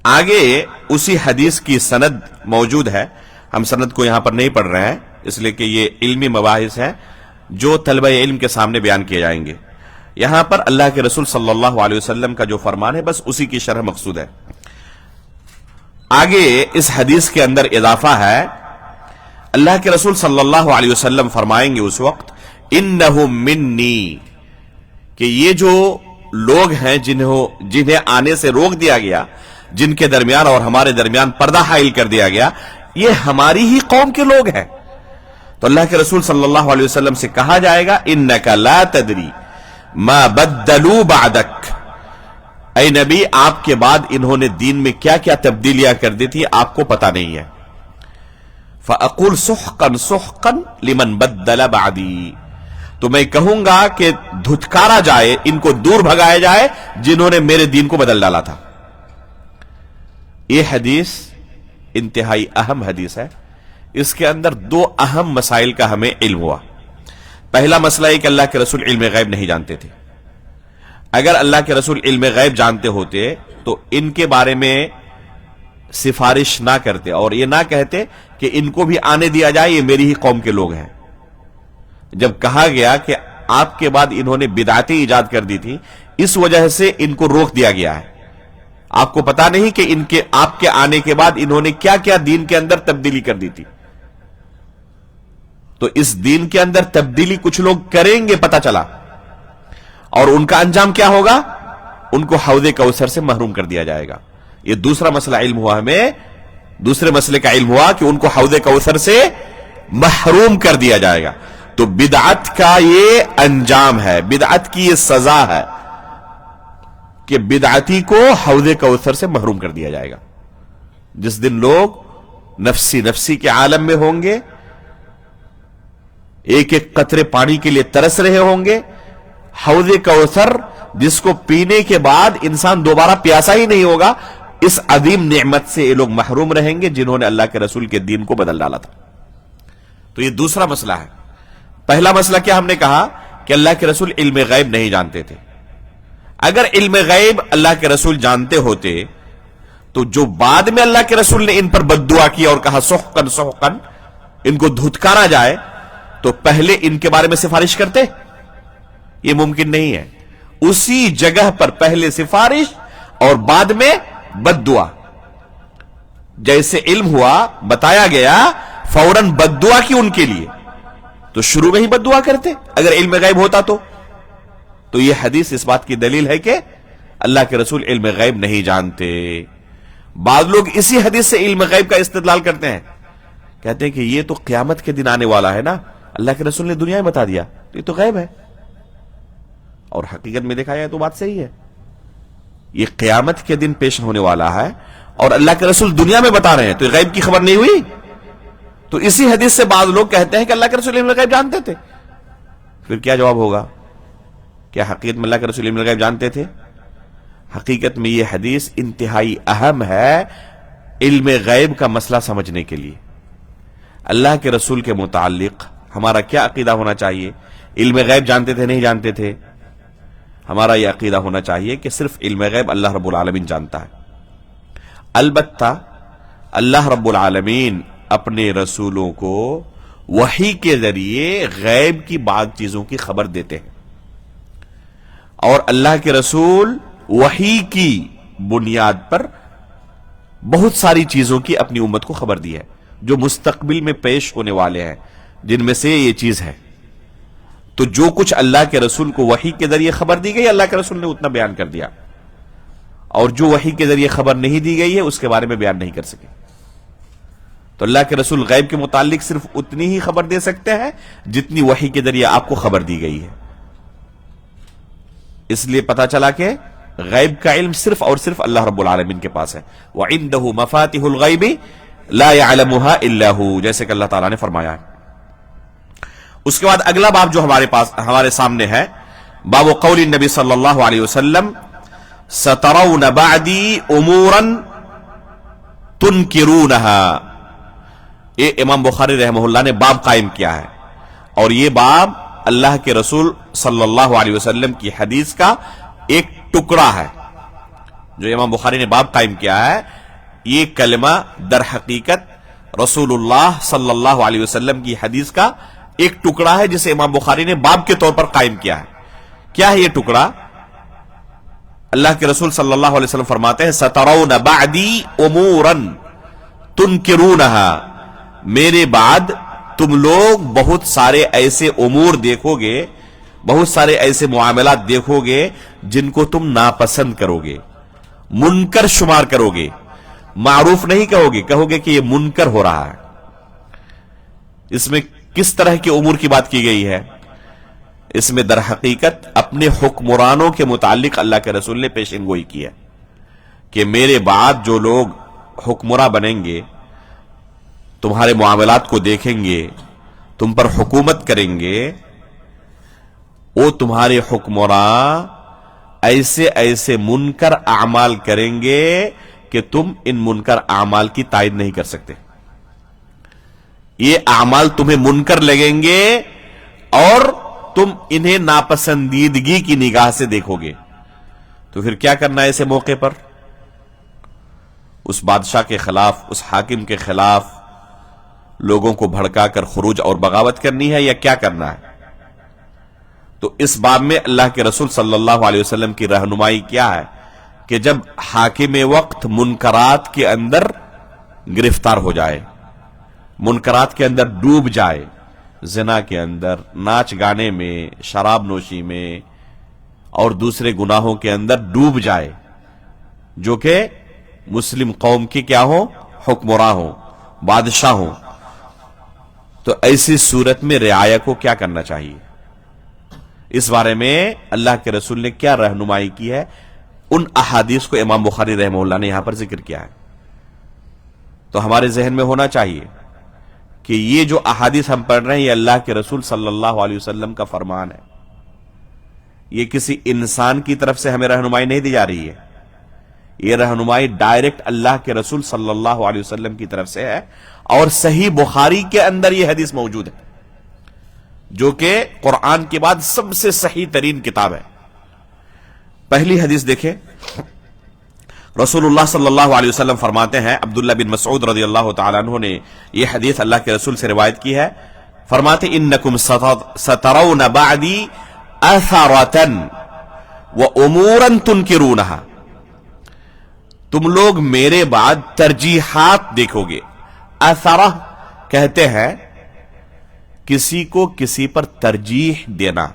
آگے اسی حدیث کی سند موجود ہے. ہم سند کو یہاں پر نہیں پڑھ رہے ہیں اس لیے کہ یہ علمی مباحث ہیں جو طلبہ علم کے سامنے بیان کیے جائیں گے. یہاں پر اللہ کے رسول صلی اللہ علیہ وسلم کا جو فرمان ہے بس اسی کی شرح مقصود ہے. آگے اس حدیث کے اندر اضافہ ہے، اللہ کے رسول صلی اللہ علیہ وسلم فرمائیں گے اس وقت انہم منی، کہ یہ جو لوگ ہیں جنہیں آنے سے روک دیا گیا، جن کے درمیان اور ہمارے درمیان پردہ حائل کر دیا گیا، یہ ہماری ہی قوم کے لوگ ہیں. تو اللہ کے رسول صلی اللہ علیہ وسلم سے کہا جائے گا انک لا تدری ما بدلوا بعدک، اے نبی آپ کے بعد انہوں نے دین میں کیا کیا تبدیلیاں کر دی تھی آپ کو پتا نہیں ہے. فاقول سحقا سحقا لمن بدل بعدی، تو میں کہوں گا کہ دھتکارا جائے، ان کو دور بھگایا جائے جنہوں نے میرے دین کو بدل ڈالا تھا. یہ حدیث انتہائی اہم حدیث ہے. اس کے اندر دو اہم مسائل کا ہمیں علم ہوا. پہلا مسئلہ ہے کہ اللہ کے رسول علم غیب نہیں جانتے تھے. اگر اللہ کے رسول علم غیب جانتے ہوتے تو ان کے بارے میں سفارش نہ کرتے اور یہ نہ کہتے کہ ان کو بھی آنے دیا جائے، یہ میری ہی قوم کے لوگ ہیں. جب کہا گیا کہ آپ کے بعد انہوں نے بدعتیں ایجاد کر دی تھی، اس وجہ سے ان کو روک دیا گیا ہے. آپ کو پتا نہیں کہ آپ کے آنے کے بعد انہوں نے کیا کیا دین کے اندر تبدیلی کر دی تھی. تو اس دین کے اندر تبدیلی کچھ لوگ کریں گے پتا چلا، اور ان کا انجام کیا ہوگا؟ ان کو حوض کوثر سے محروم کر دیا جائے گا. یہ دوسرا مسئلہ علم ہوا ہمیں. دوسرے مسئلے کا علم ہوا کہ ان کو حوض کوثر سے محروم کر دیا جائے گا. تو بدعت کا یہ انجام ہے، بدعت کی یہ سزا ہے کہ بدعتی کو حوض کوثر سے محروم کر دیا جائے گا. جس دن لوگ نفسی نفسی کے عالم میں ہوں گے، ایک ایک قطرے پانی کے لیے ترس رہے ہوں گے، حوض کوثر جس کو پینے کے بعد انسان دوبارہ پیاسا ہی نہیں ہوگا، اس عظیم نعمت سے یہ لوگ محروم رہیں گے جنہوں نے اللہ کے رسول کے دین کو بدل ڈالا تھا. تو یہ دوسرا مسئلہ ہے. پہلا مسئلہ کیا ہم نے کہا کہ اللہ کے رسول علم غیب نہیں جانتے تھے. اگر علم غیب اللہ کے رسول جانتے ہوتے تو جو بعد میں اللہ کے رسول نے ان پر بد دعا کی اور کہا سحقن سحقن، ان کو دھتکارا جائے، تو پہلے ان کے بارے میں سفارش کرتے؟ یہ ممکن نہیں ہے. اسی جگہ پر پہلے سفارش اور بعد میں بد دعا. جیسے علم ہوا بتایا گیا فوراً بد دعا کی ان کے لیے، تو شروع میں ہی بد دعا کرتے اگر علم غیب ہوتا تو یہ حدیث اس بات کی دلیل ہے کہ اللہ کے رسول علم غیب نہیں جانتے. بعض لوگ اسی حدیث سے علم غیب کا استدلال کرتے ہیں، کہتے ہیں کہ یہ تو قیامت کے دن آنے والا ہے نا، اللہ کے رسول نے دنیا میں بتا دیا تو یہ تو غیب ہے. اور حقیقت میں دیکھا جائے تو بات صحیح ہے، یہ قیامت کے دن پیش ہونے والا ہے اور اللہ کے رسول دنیا میں بتا رہے ہیں، تو یہ غیب کی خبر نہیں ہوئی. تو اسی حدیث سے بعض لوگ کہتے ہیں کہ اللہ کے رسول علم غیب جانتے تھے. پھر کیا جواب ہوگا؟ کیا حقیقت میں اللہ کے رسول علم غیب جانتے تھے؟ حقیقت میں یہ حدیث انتہائی اہم ہے علم غیب کا مسئلہ سمجھنے کے لیے. اللہ کے رسول کے متعلق ہمارا کیا عقیدہ ہونا چاہیے؟ علم غیب جانتے تھے نہیں جانتے تھے؟ ہمارا یہ عقیدہ ہونا چاہیے کہ صرف علم غیب اللہ رب العالمین جانتا ہے. البتہ اللہ رب العالمین اپنے رسولوں کو وحی کے ذریعے غیب کی بعض چیزوں کی خبر دیتے ہیں، اور اللہ کے رسول وحی کی بنیاد پر بہت ساری چیزوں کی اپنی امت کو خبر دی ہے جو مستقبل میں پیش ہونے والے ہیں، جن میں سے یہ چیز ہے. تو جو کچھ اللہ کے رسول کو وحی کے ذریعے خبر دی گئی اللہ کے رسول نے اتنا بیان کر دیا، اور جو وحی کے ذریعے خبر نہیں دی گئی ہے اس کے بارے میں بیان نہیں کر سکے. تو اللہ کے رسول غیب کے متعلق صرف اتنی ہی خبر دے سکتے ہیں جتنی وحی کے ذریعے آپ کو خبر دی گئی ہے. اس لیے پتا چلا کہ غیب کا علم صرف اور صرف اللہ رب العالمین کے پاس ہے. وَعِندَهُ مَفَاتِحُ الْغَيْبِ لَا يَعْلَمُهَا إِلَّا هُ، جیسے کہ اللہ تعالیٰ نے فرمایا ہے. اس کے بعد اگلا باب جو ہمارے سامنے ہے، باب قول النبی صلی اللہ علیہ وسلم سَتَرَوْنَ بَعْدِي أُمُورًا تُنْكِرُونَهَا. یہ امام بخاری رحمہ اللہ نے باب قائم کیا ہے، اور یہ باب اللہ کے رسول صلی اللہ علیہ وسلم کی حدیث کا ایک ٹکڑا ہے. جو امام بخاری نے باب قائم کیا ہے، یہ کلمہ در حقیقت رسول اللہ صلی اللہ علیہ وسلم کی حدیث کا ایک ٹکڑا ہے جسے امام بخاری نے باب کے طور پر قائم کیا ہے. کیا ہے یہ ٹکڑا؟ اللہ کے رسول صلی اللہ علیہ وسلم فرماتے ہیں سَتَرَوْنَ بَعْدِي أُمُورًا تُنْكِرُونَهَا، میرے بعد تم لوگ بہت سارے ایسے امور دیکھو گے، بہت سارے ایسے معاملات دیکھو گے جن کو تم ناپسند کرو گے، منکر شمار کرو گے، معروف نہیں کہو گے کہ یہ منکر ہو رہا ہے. اس میں کس طرح کے امور کی بات کی گئی ہے؟ اس میں در حقیقت اپنے حکمرانوں کے متعلق اللہ کے رسول نے پیشن گوئی کی ہے کہ میرے بعد جو لوگ حکمراں بنیں گے تمہارے معاملات کو دیکھیں گے، تم پر حکومت کریں گے، وہ تمہارے حکمراں ایسے ایسے منکر اعمال کریں گے کہ تم ان منکر اعمال کی تائید نہیں کر سکتے. یہ اعمال تمہیں منکر لگیں گے اور تم انہیں ناپسندیدگی کی نگاہ سے دیکھو گے. تو پھر کیا کرنا ہے ایسے موقع پر؟ اس بادشاہ کے خلاف، اس حاکم کے خلاف لوگوں کو بھڑکا کر خروج اور بغاوت کرنی ہے یا کیا کرنا ہے؟ تو اس باب میں اللہ کے رسول صلی اللہ علیہ وسلم کی رہنمائی کیا ہے کہ جب حاکم وقت منکرات کے اندر گرفتار ہو جائے، منکرات کے اندر ڈوب جائے، زنا کے اندر، ناچ گانے میں، شراب نوشی میں اور دوسرے گناہوں کے اندر ڈوب جائے، جو کہ مسلم قوم کی کیا ہو؟ حکمراں ہوں، بادشاہ ہوں، تو ایسی صورت میں رعایا کو کیا کرنا چاہیے؟ اس بارے میں اللہ کے رسول نے کیا رہنمائی کی ہے، ان احادیث کو امام بخاری رحمہ اللہ نے یہاں پر ذکر کیا ہے. تو ہمارے ذہن میں ہونا چاہیے کہ یہ جو احادیث ہم پڑھ رہے ہیں یہ اللہ کے رسول صلی اللہ علیہ وسلم کا فرمان ہے. یہ کسی انسان کی طرف سے ہمیں رہنمائی نہیں دی جا رہی ہے، یہ رہنمائی ڈائریکٹ اللہ کے رسول صلی اللہ علیہ وسلم کی طرف سے ہے، اور صحیح بخاری کے اندر یہ حدیث موجود ہے جو کہ قرآن کے بعد سب سے صحیح ترین کتاب ہے۔ پہلی حدیث دیکھیں، رسول اللہ صلی اللہ علیہ وسلم فرماتے ہیں، عبداللہ بن مسعود رضی اللہ تعالیٰ عنہ نے یہ حدیث اللہ کے رسول سے روایت کی ہے، فرماتے انکم سترون بعدی اثرتا وامورا تنکرونہا، تم لوگ میرے بعد ترجیحات دیکھو گے۔ اثرہ کہتے ہیں کسی کو کسی پر ترجیح دینا،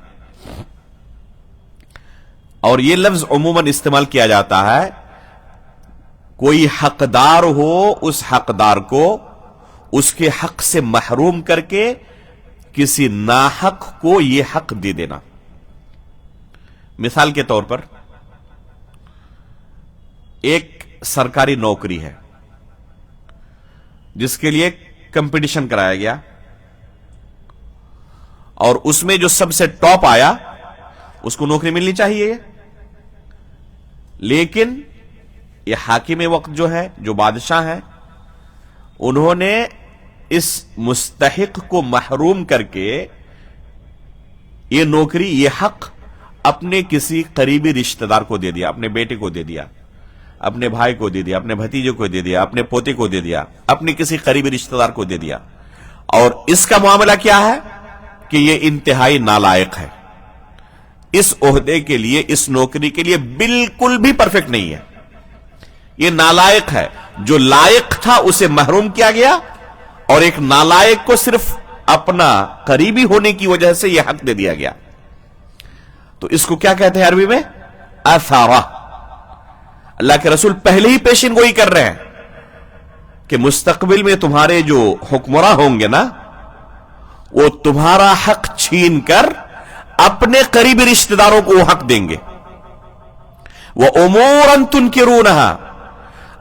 اور یہ لفظ عموماً استعمال کیا جاتا ہے کوئی حقدار ہو، اس حقدار کو اس کے حق سے محروم کر کے کسی ناحق کو یہ حق دے دینا۔ مثال کے طور پر ایک سرکاری نوکری ہے جس کے لیے کمپٹیشن کرایا گیا، اور اس میں جو سب سے ٹاپ آیا اس کو نوکری ملنی چاہیے، لیکن یہ حاکم وقت جو ہے، جو بادشاہ ہیں، انہوں نے اس مستحق کو محروم کر کے یہ نوکری، یہ حق اپنے کسی قریبی رشتہ دار کو دے دیا، اپنے بیٹے کو دے دیا، اپنے بھائی کو دے دیا، اپنے بھتیجے کو دے دیا، اپنے پوتے کو دے دیا، اپنے کسی قریبی رشتہ دار کو دے دیا۔ اور اس کا معاملہ کیا ہے کہ یہ انتہائی نالائق ہے، اس عہدے کے لیے، اس نوکری کے لیے بالکل بھی پرفیکٹ نہیں ہے، یہ نالائق ہے۔ جو لائق تھا اسے محروم کیا گیا، اور ایک نالائق کو صرف اپنا قریبی ہونے کی وجہ سے یہ حق دے دیا گیا۔ تو اس کو کیا کہتے ہیں عربی میں؟ اثارہ۔ اللہ کے رسول پہلے ہی پیشین گوئی کر رہے ہیں کہ مستقبل میں تمہارے جو حکمراں ہوں گے نا، وہ تمہارا حق چھین کر اپنے قریبی رشتہ داروں کو وہ حق دیں گے۔ وَأُمُورًا تُنْكِرُونَهَا،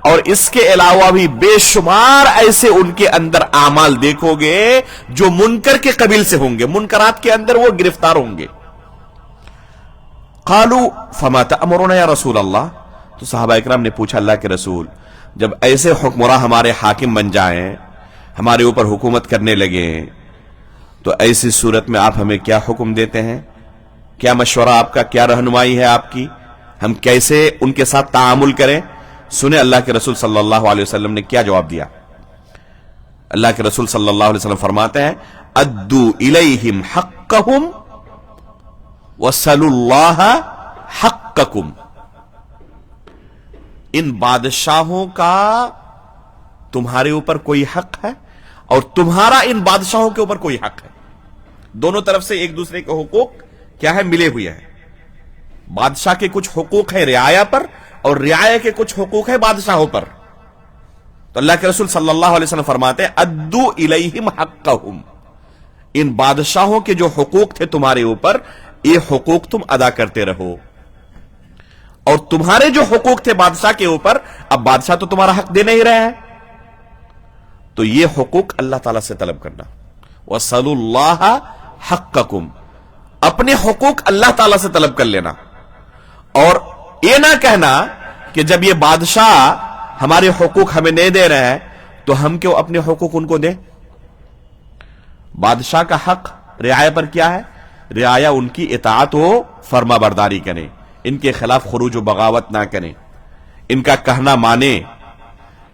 اور اس کے علاوہ بھی بے شمار ایسے ان کے اندر اعمال دیکھو گے جو منکر کے قبیل سے ہوں گے، منکرات کے اندر وہ گرفتار ہوں گے۔ قالوا فما تأمرون یا رسول اللہ، تو صحابہ اکرام نے پوچھا اللہ کے رسول، جب ایسے حکمراں ہمارے حاکم بن جائیں، ہمارے اوپر حکومت کرنے لگیں، تو ایسی صورت میں آپ ہمیں کیا حکم دیتے ہیں؟ کیا مشورہ آپ کا، کیا رہنمائی ہے آپ کی؟ ہم کیسے ان کے ساتھ تعامل کریں؟ سنیں اللہ کے رسول صلی اللہ علیہ وسلم نے کیا جواب دیا۔ اللہ کے رسول صلی اللہ علیہ وسلم فرماتے ہیں، ادو الیہم حقہم وصلوا اللہ حقکم، ان بادشاہوں کا تمہارے اوپر کوئی حق ہے اور تمہارا ان بادشاہوں کے اوپر کوئی حق ہے۔ دونوں طرف سے ایک دوسرے کے حقوق کیا ہے؟ ملے ہوئے ہیں۔ بادشاہ کے کچھ حقوق ہیں رعایا پر، اور رعایا کے کچھ حقوق ہیں بادشاہوں پر۔ تو اللہ کے رسول صلی اللہ علیہ وسلم فرماتے ہیں، ادو الیہم حقہم، ان بادشاہوں کے جو حقوق تھے تمہارے اوپر، یہ حقوق تم ادا کرتے رہو۔ اور تمہارے جو حقوق تھے بادشاہ کے اوپر، اب بادشاہ تو تمہارا حق دے نہیں رہے ہیں، تو یہ حقوق اللہ تعالیٰ سے طلب کرنا۔ وَصَلُوا اللَّهَ حَقَّكُمْ، اپنے حقوق اللہ تعالیٰ سے طلب کر لینا، اور یہ نہ کہنا کہ جب یہ بادشاہ ہمارے حقوق ہمیں نہیں دے رہے ہیں تو ہم کیوں اپنے حقوق ان کو دیں۔ بادشاہ کا حق رعایا پر کیا ہے؟ رعایا ان کی اطاعت و فرما برداری کریں، ان کے خلاف خروج و بغاوت نہ کریں، ان کا کہنا مانے،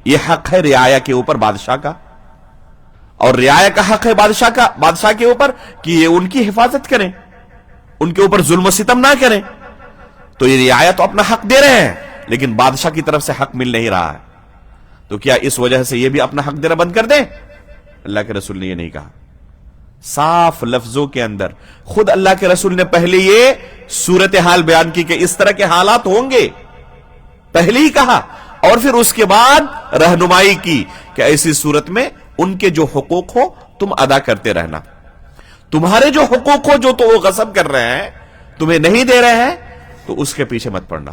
یہ حق ہے رعایا کے اوپر بادشاہ کا۔ اور رعایا کا حق ہے بادشاہ کے اوپر کہ یہ ان کی حفاظت کریں، ان کے اوپر ظلم و ستم نہ کریں۔ تو یہ رعایا تو اپنا حق دے رہے ہیں، لیکن بادشاہ کی طرف سے حق مل نہیں رہا ہے، تو کیا اس وجہ سے یہ بھی اپنا حق دینا بند کر دیں؟ اللہ کے رسول نے یہ نہیں کہا۔ صاف لفظوں کے اندر خود اللہ کے رسول نے پہلے یہ صورتحال بیان کی کہ اس طرح کے حالات ہوں گے، پہلے ہی کہا، اور پھر اس کے بعد رہنمائی کی کہ ایسی صورت میں ان کے جو حقوق ہو تم ادا کرتے رہنا، تمہارے جو حقوق ہو جو تو وہ غصب کر رہے ہیں، تمہیں نہیں دے رہے ہیں، تو اس کے پیچھے مت پڑنا،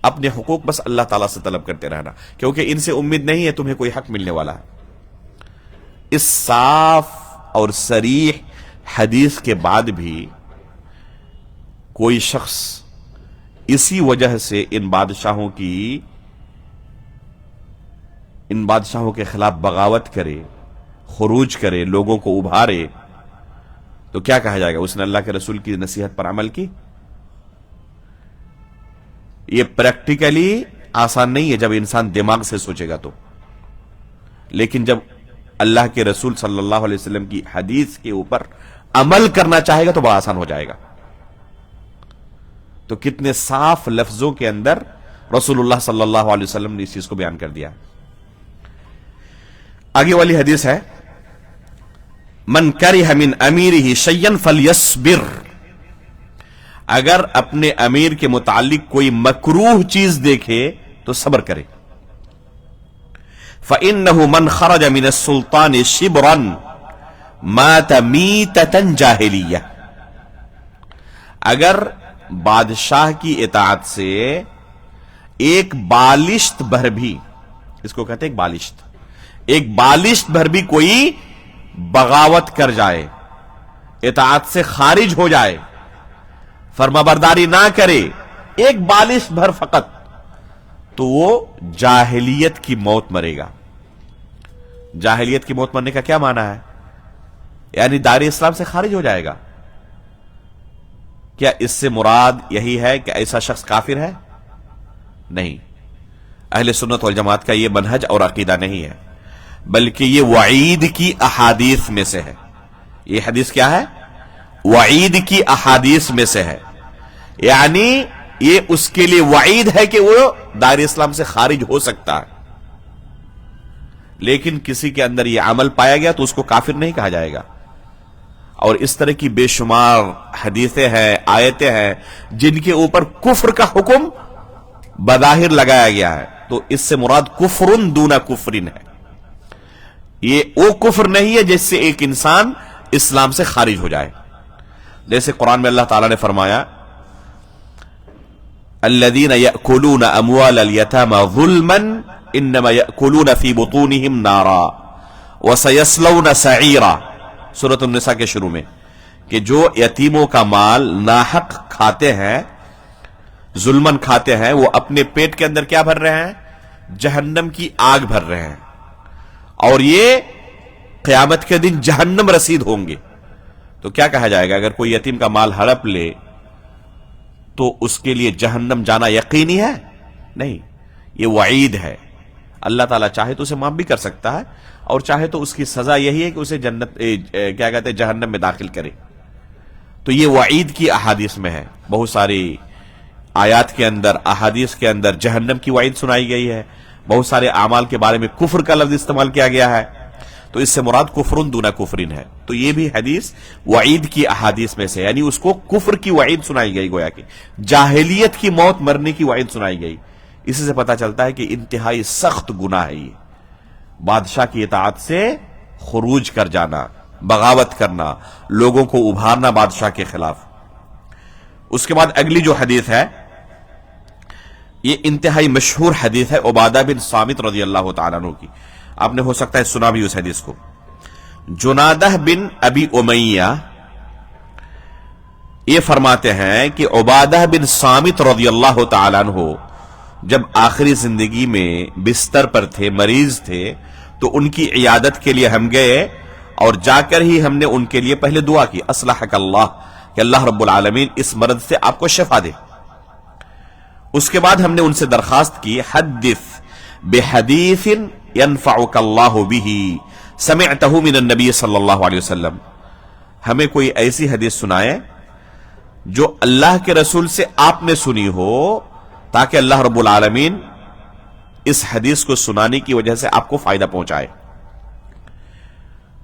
اپنے حقوق بس اللہ تعالیٰ سے طلب کرتے رہنا، کیونکہ ان سے امید نہیں ہے تمہیں کوئی حق ملنے والا ہے۔ اس صاف اور صریح حدیث کے بعد بھی کوئی شخص اسی وجہ سے ان بادشاہوں کی ان بادشاہوں کے خلاف بغاوت کرے، خروج کرے، لوگوں کو ابھارے، تو کیا کہا جائے گا؟ اس نے اللہ کے رسول کی نصیحت پر عمل کی؟ یہ پریکٹیکلی آسان نہیں ہے جب انسان دماغ سے سوچے گا تو، لیکن جب اللہ کے رسول صلی اللہ علیہ وسلم کی حدیث کے اوپر عمل کرنا چاہے گا تو بڑا آسان ہو جائے گا. تو کتنے صاف لفظوں کے اندر رسول اللہ صلی اللہ علیہ وسلم نے اس چیز کو بیان کر دیا. آگے والی حدیث ہے، من کرہ من امیرہ شیئا فلیصبر، اگر اپنے امیر کے متعلق کوئی مکروہ چیز دیکھے تو صبر کرے. فإنہ من خرج من السلطان شبرا مات میتۃ جاہلیہ، اگر بادشاہ کی اطاعت سے ایک بالشت بھر بھی، اس کو کہتے ہیں ایک بالشت، ایک بالشت بھر بھی کوئی بغاوت کر جائے، اطاعت سے خارج ہو جائے، فرمانبرداری نہ کرے، ایک بالشت بھر فقط، تو وہ جاہلیت کی موت مرے گا. جاہلیت کی موت مرنے کا کیا معنی ہے؟ یعنی دائرہ اسلام سے خارج ہو جائے گا. کیا اس سے مراد یہی ہے کہ ایسا شخص کافر ہے؟ نہیں، اہل سنت والجماعت کا یہ منہج اور عقیدہ نہیں ہے، بلکہ یہ وعید کی احادیث میں سے ہے. یہ حدیث کیا ہے؟ وعید کی احادیث میں سے ہے، یعنی یہ اس کے لیے وعید ہے کہ وہ دائرہ اسلام سے خارج ہو سکتا ہے. لیکن کسی کے اندر یہ عمل پایا گیا تو اس کو کافر نہیں کہا جائے گا. اور اس طرح کی بے شمار حدیثیں ہیں، آیتیں ہیں جن کے اوپر کفر کا حکم بظاہر لگایا گیا ہے، تو اس سے مراد کفر دون کفر ہے. یہ وہ کفر نہیں ہے جس سے ایک انسان اسلام سے خارج ہو جائے. جیسے قرآن میں اللہ تعالیٰ نے فرمایا، الذین یأکلون اموال الیتامی ظلما انما یأکلون فی بطونہم نارا وسیصلون سعیرا، سورۃ النساء کے شروع میں، کہ جو یتیموں کا مال ناحق کھاتے ہیں، ظلمن کھاتے ہیں، وہ اپنے پیٹ کے اندر کیا بھر رہے ہیں؟ جہنم کی آگ بھر رہے ہیں، اور یہ قیامت کے دن جہنم رسید ہوں گے. تو کیا کہا جائے گا؟ اگر کوئی یتیم کا مال ہڑپ لے تو اس کے لیے جہنم جانا یقینی ہے؟ نہیں، یہ وعید ہے. اللہ تعالیٰ چاہے تو اسے معاف بھی کر سکتا ہے، اور چاہے تو اس کی سزا یہی ہے کہ اسے کیا کہتے ہیں جہنم میں داخل کرے. تو یہ وعید کی احادیث میں ہے. بہت ساری آیات کے اندر، احادیث کے اندر جہنم کی وعید سنائی گئی ہے. بہت سارے اعمال کے بارے میں کفر کا لفظ استعمال کیا گیا ہے. تو اس سے مراد کفر دون کفرین ہے. تو یہ بھی حدیث وعید کی احادیث میں سے، یعنی اس کو کفر کی وعید سنائی گئی، گویا کہ جاہلیت کی موت مرنے کی وعید سنائی گئی. اسی سے پتہ چلتا ہے کہ انتہائی سخت گناہ ہے یہ، بادشاہ کی اطاعت سے خروج کر جانا، بغاوت کرنا، لوگوں کو ابھارنا بادشاہ کے خلاف. اس کے بعد اگلی جو حدیث ہے، یہ انتہائی مشہور حدیث ہے عبادہ بن صامت رضی اللہ تعالیٰ عنہ کی. آپ نے ہو سکتا ہے سنا بھی اس حدیث کو. جنادہ بن ابی امیہ یہ فرماتے ہیں کہ عبادہ بن صامت رضی اللہ تعالیٰ عنہ جب آخری زندگی میں بستر پر تھے، مریض تھے، تو ان کی عیادت کے لیے ہم گئے، اور جا کر ہی ہم نے ان کے لیے پہلے دعا کی، اصلحک اللہ، کہ اللہ رب العالمین اس مرض سے آپ کو شفا دے. اس کے بعد ہم نے ان سے درخواست کی، حدث بحدیث ینفعک اللہ بہ سمعتہ من النبی صلی اللہ علیہ وسلم، ہمیں کوئی ایسی حدیث سنائے جو اللہ کے رسول سے آپ نے سنی ہو، تاکہ اللہ رب العالمین اس حدیث کو سنانے کی وجہ سے آپ کو فائدہ پہنچائے.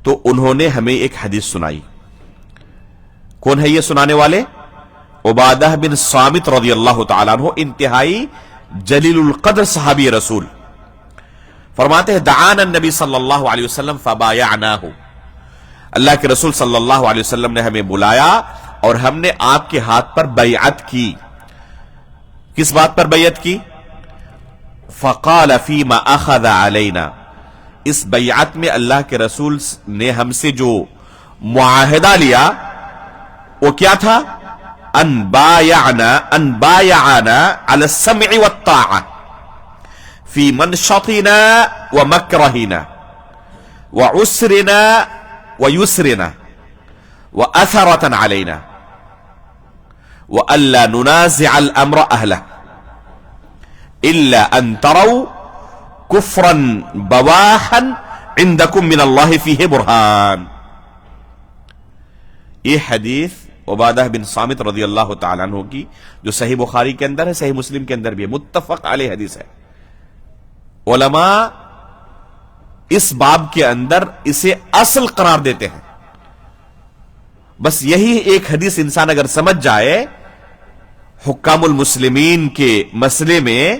تو انہوں نے ہمیں ایک حدیث سنائی. کون ہے یہ سنانے والے؟ عبادہ بن صامت رضی اللہ تعالیٰ عنہ، انتہائی جلیل القدر صحابی رسول. فرماتے ہیں دعانا النبی صلی اللہ علیہ وسلم فبایعناہ، اللہ کے رسول صلی اللہ علیہ وسلم نے ہمیں بلایا اور ہم نے آپ کے ہاتھ پر بیعت کی. کس بات پر بیعت کی؟ فقال فیما اخذ علینا، اس بیعت میں اللہ کے رسول نے ہم سے جو معاہدہ لیا وہ کیا تھا؟ ان بایعنا علی السمع والطاعہ فی منشطنا ومکرہنا وعسرنا ویسرنا وأثرة علينا وألا ننازع الأمر أهله إلا أن تروا كفرا بواحا عندكم من الله فيه برهان. یہ حدیث عبادہ بن صامت رضی اللہ تعالیٰ عنہ کی جو صحیح بخاری کے اندر ہے، صحیح مسلم کے اندر بھی ہے، متفق علیہ حدیث ہے. علماء اس باب کے اندر اسے اصل قرار دیتے ہیں. بس یہی ایک حدیث انسان اگر سمجھ جائے حکام المسلمین کے مسئلے میں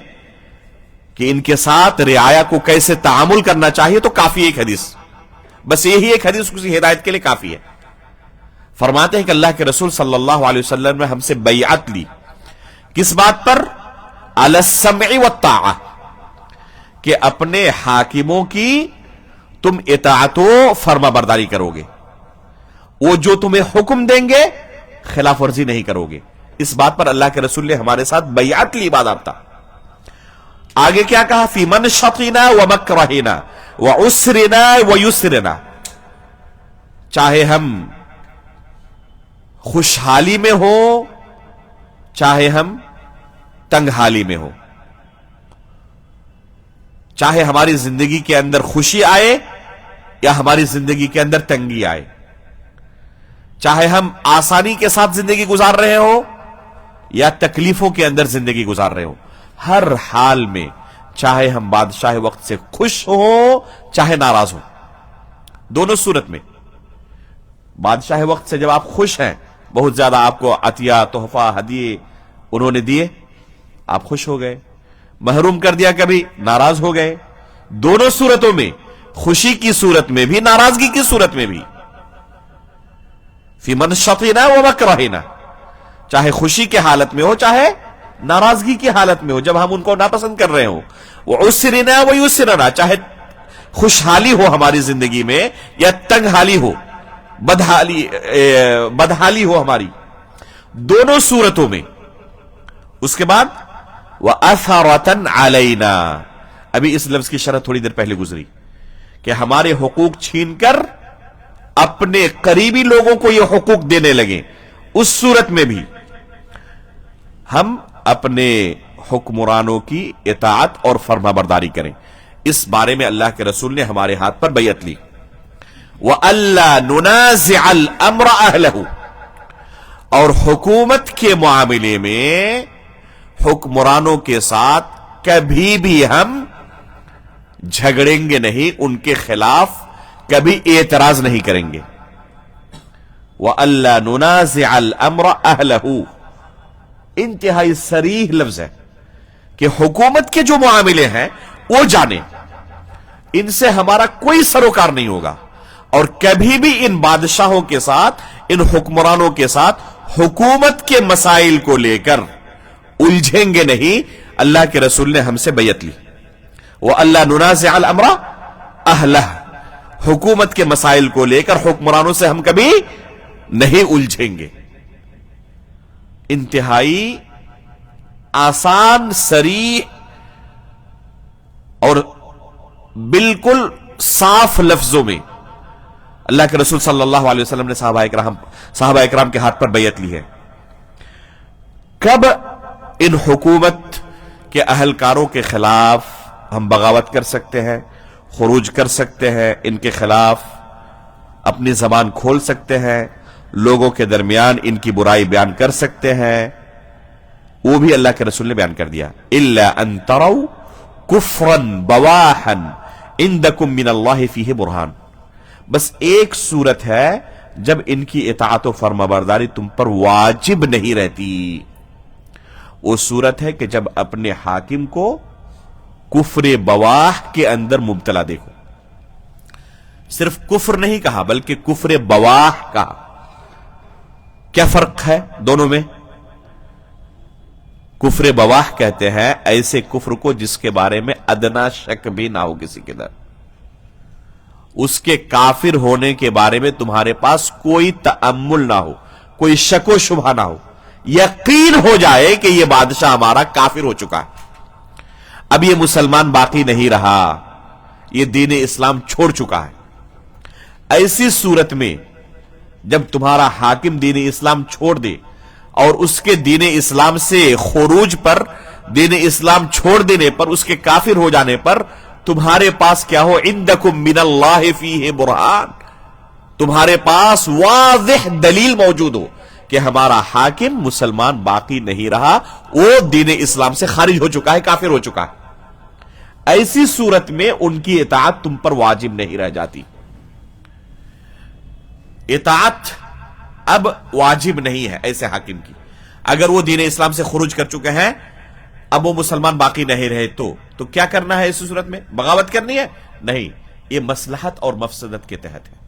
کہ ان کے ساتھ رعایا کو کیسے تعامل کرنا چاہیے تو کافی ایک حدیث، بس یہی ایک حدیث کسی ہدایت کے لیے کافی ہے. فرماتے ہیں کہ اللہ کے رسول صلی اللہ علیہ وسلم نے ہم سے بیعت لی، کس بات پر؟ علی السمع والطاعہ، کہ اپنے حاکموں کی تم اطاعت و فرما برداری کرو گے، وہ جو تمہیں حکم دیں گے خلاف ورزی نہیں کرو گے. اس بات پر اللہ کے رسول نے ہمارے ساتھ بیعت لی باضابطہ. آگے کیا کہا؟ فی منشطنا ومکرہنا وعسرنا ویسرنا، چاہے ہم خوشحالی میں ہو چاہے ہم تنگحالی میں ہو، چاہے ہماری زندگی کے اندر خوشی آئے یا ہماری زندگی کے اندر تنگی آئے، چاہے ہم آسانی کے ساتھ زندگی گزار رہے ہو یا تکلیفوں کے اندر زندگی گزار رہے ہو، ہر حال میں چاہے ہم بادشاہ وقت سے خوش ہوں چاہے ناراض ہوں، دونوں صورت میں. بادشاہ وقت سے جب آپ خوش ہیں، بہت زیادہ آپ کو عطیہ تحفہ ہدیے انہوں نے دیے، آپ خوش ہو گئے، محروم کر دیا کبھی، ناراض ہو گئے. دونوں صورتوں میں، خوشی کی صورت میں بھی ناراضگی کی صورت میں بھی، فی منشطنا ومکرہنا، چاہے خوشی کے حالت میں ہو چاہے ناراضگی کی حالت میں ہو، جب ہم ان کو ناپسند کر رہے ہوں. وعسرنا ویسرنا، چاہے خوشحالی ہو ہماری زندگی میں یا تنگحالی ہو، بدحالی ہو ہماری، دونوں صورتوں میں. اس کے بعد وَأَثَرَةً عَلَيْنَا، ابھی اس لفظ کی شرح تھوڑی دیر پہلے گزری کہ ہمارے حقوق چھین کر اپنے قریبی لوگوں کو یہ حقوق دینے لگے، اس صورت میں بھی ہم اپنے حکمرانوں کی اطاعت اور فرما برداری کریں. اس بارے میں اللہ کے رسول نے ہمارے ہاتھ پر بیعت لی. وَأَلَّا نُنَازِعَ الْأَمْرَ أَهْلَهُ، اور حکومت کے معاملے میں حکمرانوں کے ساتھ کبھی بھی ہم جھگڑیں گے نہیں، ان کے خلاف کبھی اعتراض نہیں کریں گے. وَأَلَّا نُنَازِعَ الْأَمْرَ أَهْلَهُ، انتہائی صریح لفظ ہے کہ حکومت کے جو معاملے ہیں وہ جانیں، ان سے ہمارا کوئی سروکار نہیں ہوگا، اور کبھی بھی ان بادشاہوں کے ساتھ، ان حکمرانوں کے ساتھ حکومت کے مسائل کو لے کر الجھیں گے نہیں. اللہ کے رسول نے ہم سے بیعت لی. وَأَلَّا نُنَازِعَ الْأَمْرَ أَهْلَهُ، حکومت کے مسائل کو لے کر حکمرانوں سے ہم کبھی نہیں الجھیں گے. انتہائی آسان، صریح اور بالکل صاف لفظوں میں اللہ کے رسول صلی اللہ علیہ وسلم نے صحابہ اکرام کے ہاتھ پر بیعت لی ہے. کب ان حکومت کے اہلکاروں کے خلاف ہم بغاوت کر سکتے ہیں، خروج کر سکتے ہیں، ان کے خلاف اپنی زبان کھول سکتے ہیں، لوگوں کے درمیان ان کی برائی بیان کر سکتے ہیں، وہ بھی اللہ کے رسول نے بیان کر دیا. إِلَّا أَن تَرَوْا كُفْرًا بَوَاحًا عِنْدَكُم مِّنَ اللَّهِ فِيهِ برہان. بس ایک صورت ہے جب ان کی اطاعت و فرما برداری تم پر واجب نہیں رہتی، وہ صورت ہے کہ جب اپنے حاکم کو کفر بواح کے اندر مبتلا دیکھو. صرف کفر نہیں کہا بلکہ کفر بواح کہا. کیا فرق ہے دونوں میں؟ کفر بواح کہتے ہیں ایسے کفر کو جس کے بارے میں ادنا شک بھی نہ ہو کسی کے در، اس کے کافر ہونے کے بارے میں تمہارے پاس کوئی تأمل نہ ہو، کوئی شک و شبہ نہ ہو، یقین ہو جائے کہ یہ بادشاہ ہمارا کافر ہو چکا ہے. اب یہ مسلمان باقی نہیں رہا، یہ دین اسلام چھوڑ چکا ہے۔ ایسی صورت میں جب تمہارا حاکم دین اسلام چھوڑ دے اور اس کے دین اسلام سے خروج پر، دین اسلام چھوڑ دینے پر، اس کے کافر ہو جانے پر تمہارے پاس کیا ہو؟ عندکم من اللہ فیہ برہان، تمہارے پاس واضح دلیل موجود ہو کہ ہمارا حاکم مسلمان باقی نہیں رہا، وہ دین اسلام سے خارج ہو چکا ہے، کافر ہو چکا ہے۔ ایسی صورت میں ان کی اطاعت تم پر واجب نہیں رہ جاتی۔ اطاعت اب واجب نہیں ہے ایسے حاکم کی، اگر وہ دین اسلام سے خروج کر چکے ہیں، اب وہ مسلمان باقی نہیں رہے تو کیا کرنا ہے ایسی صورت میں؟ بغاوت کرنی ہے؟ نہیں، یہ مصلحت اور مفسدت کے تحت ہے۔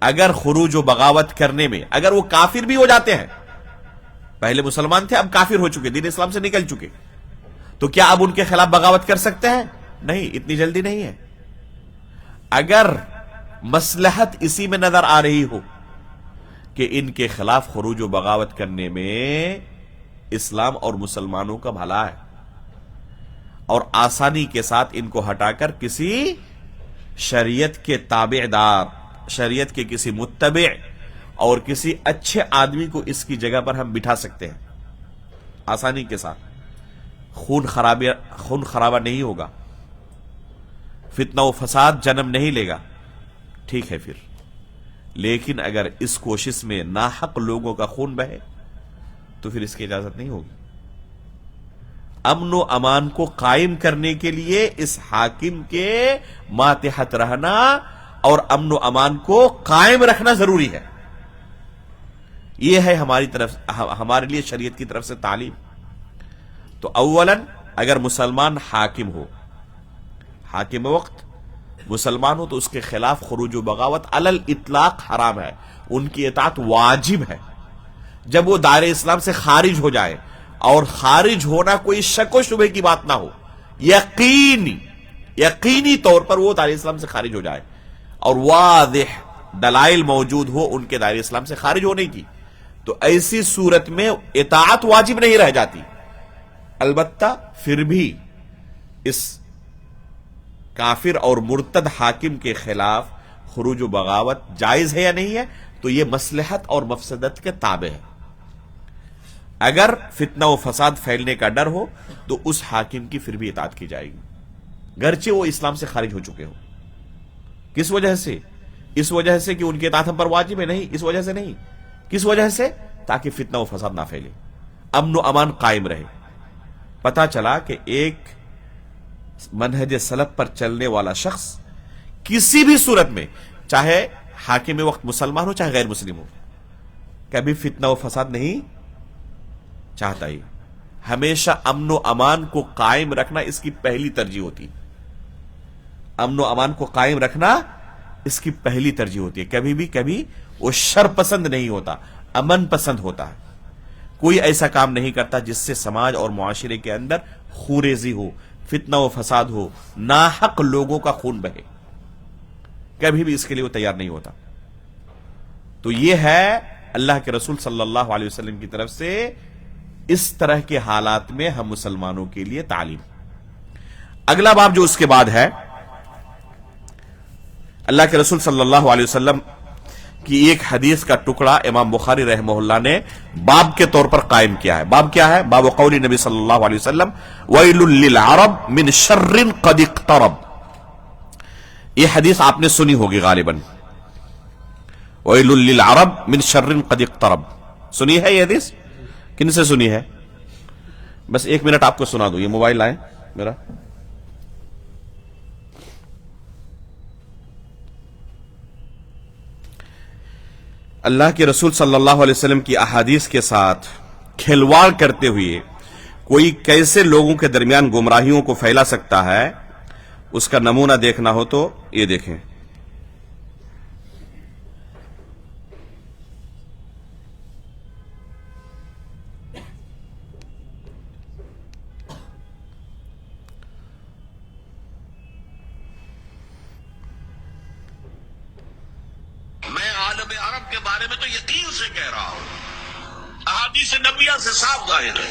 اگر خروج و بغاوت کرنے میں اگر وہ کافر بھی ہو جاتے ہیں، پہلے مسلمان تھے اب کافر ہو چکے، دین اسلام سے نکل چکے، تو کیا اب ان کے خلاف بغاوت کر سکتے ہیں؟ نہیں، اتنی جلدی نہیں ہے۔ اگر مصلحت اسی میں نظر آ رہی ہو کہ ان کے خلاف خروج و بغاوت کرنے میں اسلام اور مسلمانوں کا بھلا ہے، اور آسانی کے ساتھ ان کو ہٹا کر کسی شریعت کے تابع دار، شریعت کے کسی متبع اور کسی اچھے آدمی کو اس کی جگہ پر ہم بٹھا سکتے ہیں آسانی کے ساتھ، خون خرابہ نہیں ہوگا، فتنہ و فساد جنم نہیں لے گا، ٹھیک ہے پھر۔ لیکن اگر اس کوشش میں ناحق لوگوں کا خون بہے تو پھر اس کی اجازت نہیں ہوگی۔ امن و امان کو قائم کرنے کے لیے اس حاکم کے ماتحت رہنا اور امن و امان کو قائم رکھنا ضروری ہے۔ یہ ہے ہمارے لیے شریعت کی طرف سے تعلیم۔ تو اولاً اگر مسلمان حاکم ہو، حاکم وقت مسلمان ہو، تو اس کے خلاف خروج و بغاوت علی الاطلاق حرام ہے، ان کی اطاعت واجب ہے۔ جب وہ دائرہ اسلام سے خارج ہو جائے، اور خارج ہونا کوئی شک و شبہ کی بات نہ ہو، یقینی طور پر وہ دائرہ اسلام سے خارج ہو جائے اور واضح دلائل موجود ہو ان کے دائرہ اسلام سے خارج ہونے کی، تو ایسی صورت میں اطاعت واجب نہیں رہ جاتی۔ البتہ پھر بھی اس کافر اور مرتد حاکم کے خلاف خروج و بغاوت جائز ہے یا نہیں ہے، تو یہ مصلحت اور مفسدت کے تابع ہے۔ اگر فتنہ و فساد پھیلنے کا ڈر ہو تو اس حاکم کی پھر بھی اطاعت کی جائے گی، گرچہ وہ اسلام سے خارج ہو چکے ہو۔ کس وجہ سے؟ اس وجہ سے کہ ان کی اطاعت ہم پر واجب ہے؟ نہیں، اس وجہ سے نہیں۔ کس وجہ سے؟ تاکہ فتنہ و فساد نہ پھیلے، امن و امان قائم رہے۔ پتہ چلا کہ ایک منہج سلف پر چلنے والا شخص کسی بھی صورت میں، چاہے حاکم وقت مسلمان ہو چاہے غیر مسلم ہو، کبھی فتنہ و فساد نہیں چاہتا ہی، ہمیشہ امن و امان کو قائم رکھنا اس کی پہلی ترجیح ہوتی ہے۔ امن و امان کو قائم رکھنا اس کی پہلی ترجیح ہوتی ہے۔ کبھی وہ شر پسند نہیں ہوتا، امن پسند ہوتا ہے۔ کوئی ایسا کام نہیں کرتا جس سے سماج اور معاشرے کے اندر خوریزی ہو، فتنہ و فساد ہو، ناحق لوگوں کا خون بہے، کبھی بھی اس کے لیے وہ تیار نہیں ہوتا۔ تو یہ ہے اللہ کے رسول صلی اللہ علیہ وسلم کی طرف سے اس طرح کے حالات میں ہم مسلمانوں کے لیے تعلیم۔ اگلا باب جو اس کے بعد ہے، اللہ کے رسول صلی اللہ علیہ وسلم کی ایک حدیث کا ٹکڑا امام بخاری رحمہ اللہ نے باب کے طور پر قائم کیا ہے۔ باب کیا ہے؟ باب قول نبی صلی اللہ علیہ وسلم وَيْلٌ لِّلْعَرَبِ مِنْ شَرٍّ قَدِ اقْتَرَبَ۔ یہ حدیث آپ نے سنی ہوگی غالباً، وَيْلٌ لِّلْعَرَبِ مِنْ شَرٍّ قَدِ اقْتَرَبَ، سنی ہے یہ حدیث؟ کن سے سنی ہے؟ بس ایک منٹ آپ کو سنا دوں، یہ موبائل لائیں میرا۔ اللہ کے رسول صلی اللہ علیہ وسلم کی احادیث کے ساتھ کھلواڑ کرتے ہوئے کوئی کیسے لوگوں کے درمیان گمراہیوں کو پھیلا سکتا ہے، اس کا نمونہ دیکھنا ہو تو یہ دیکھیں۔ میں عالم عرب کے بارے میں تو یقین سے کہہ رہا ہوں، احادیث نبیہ سے صاف ظاہر ہے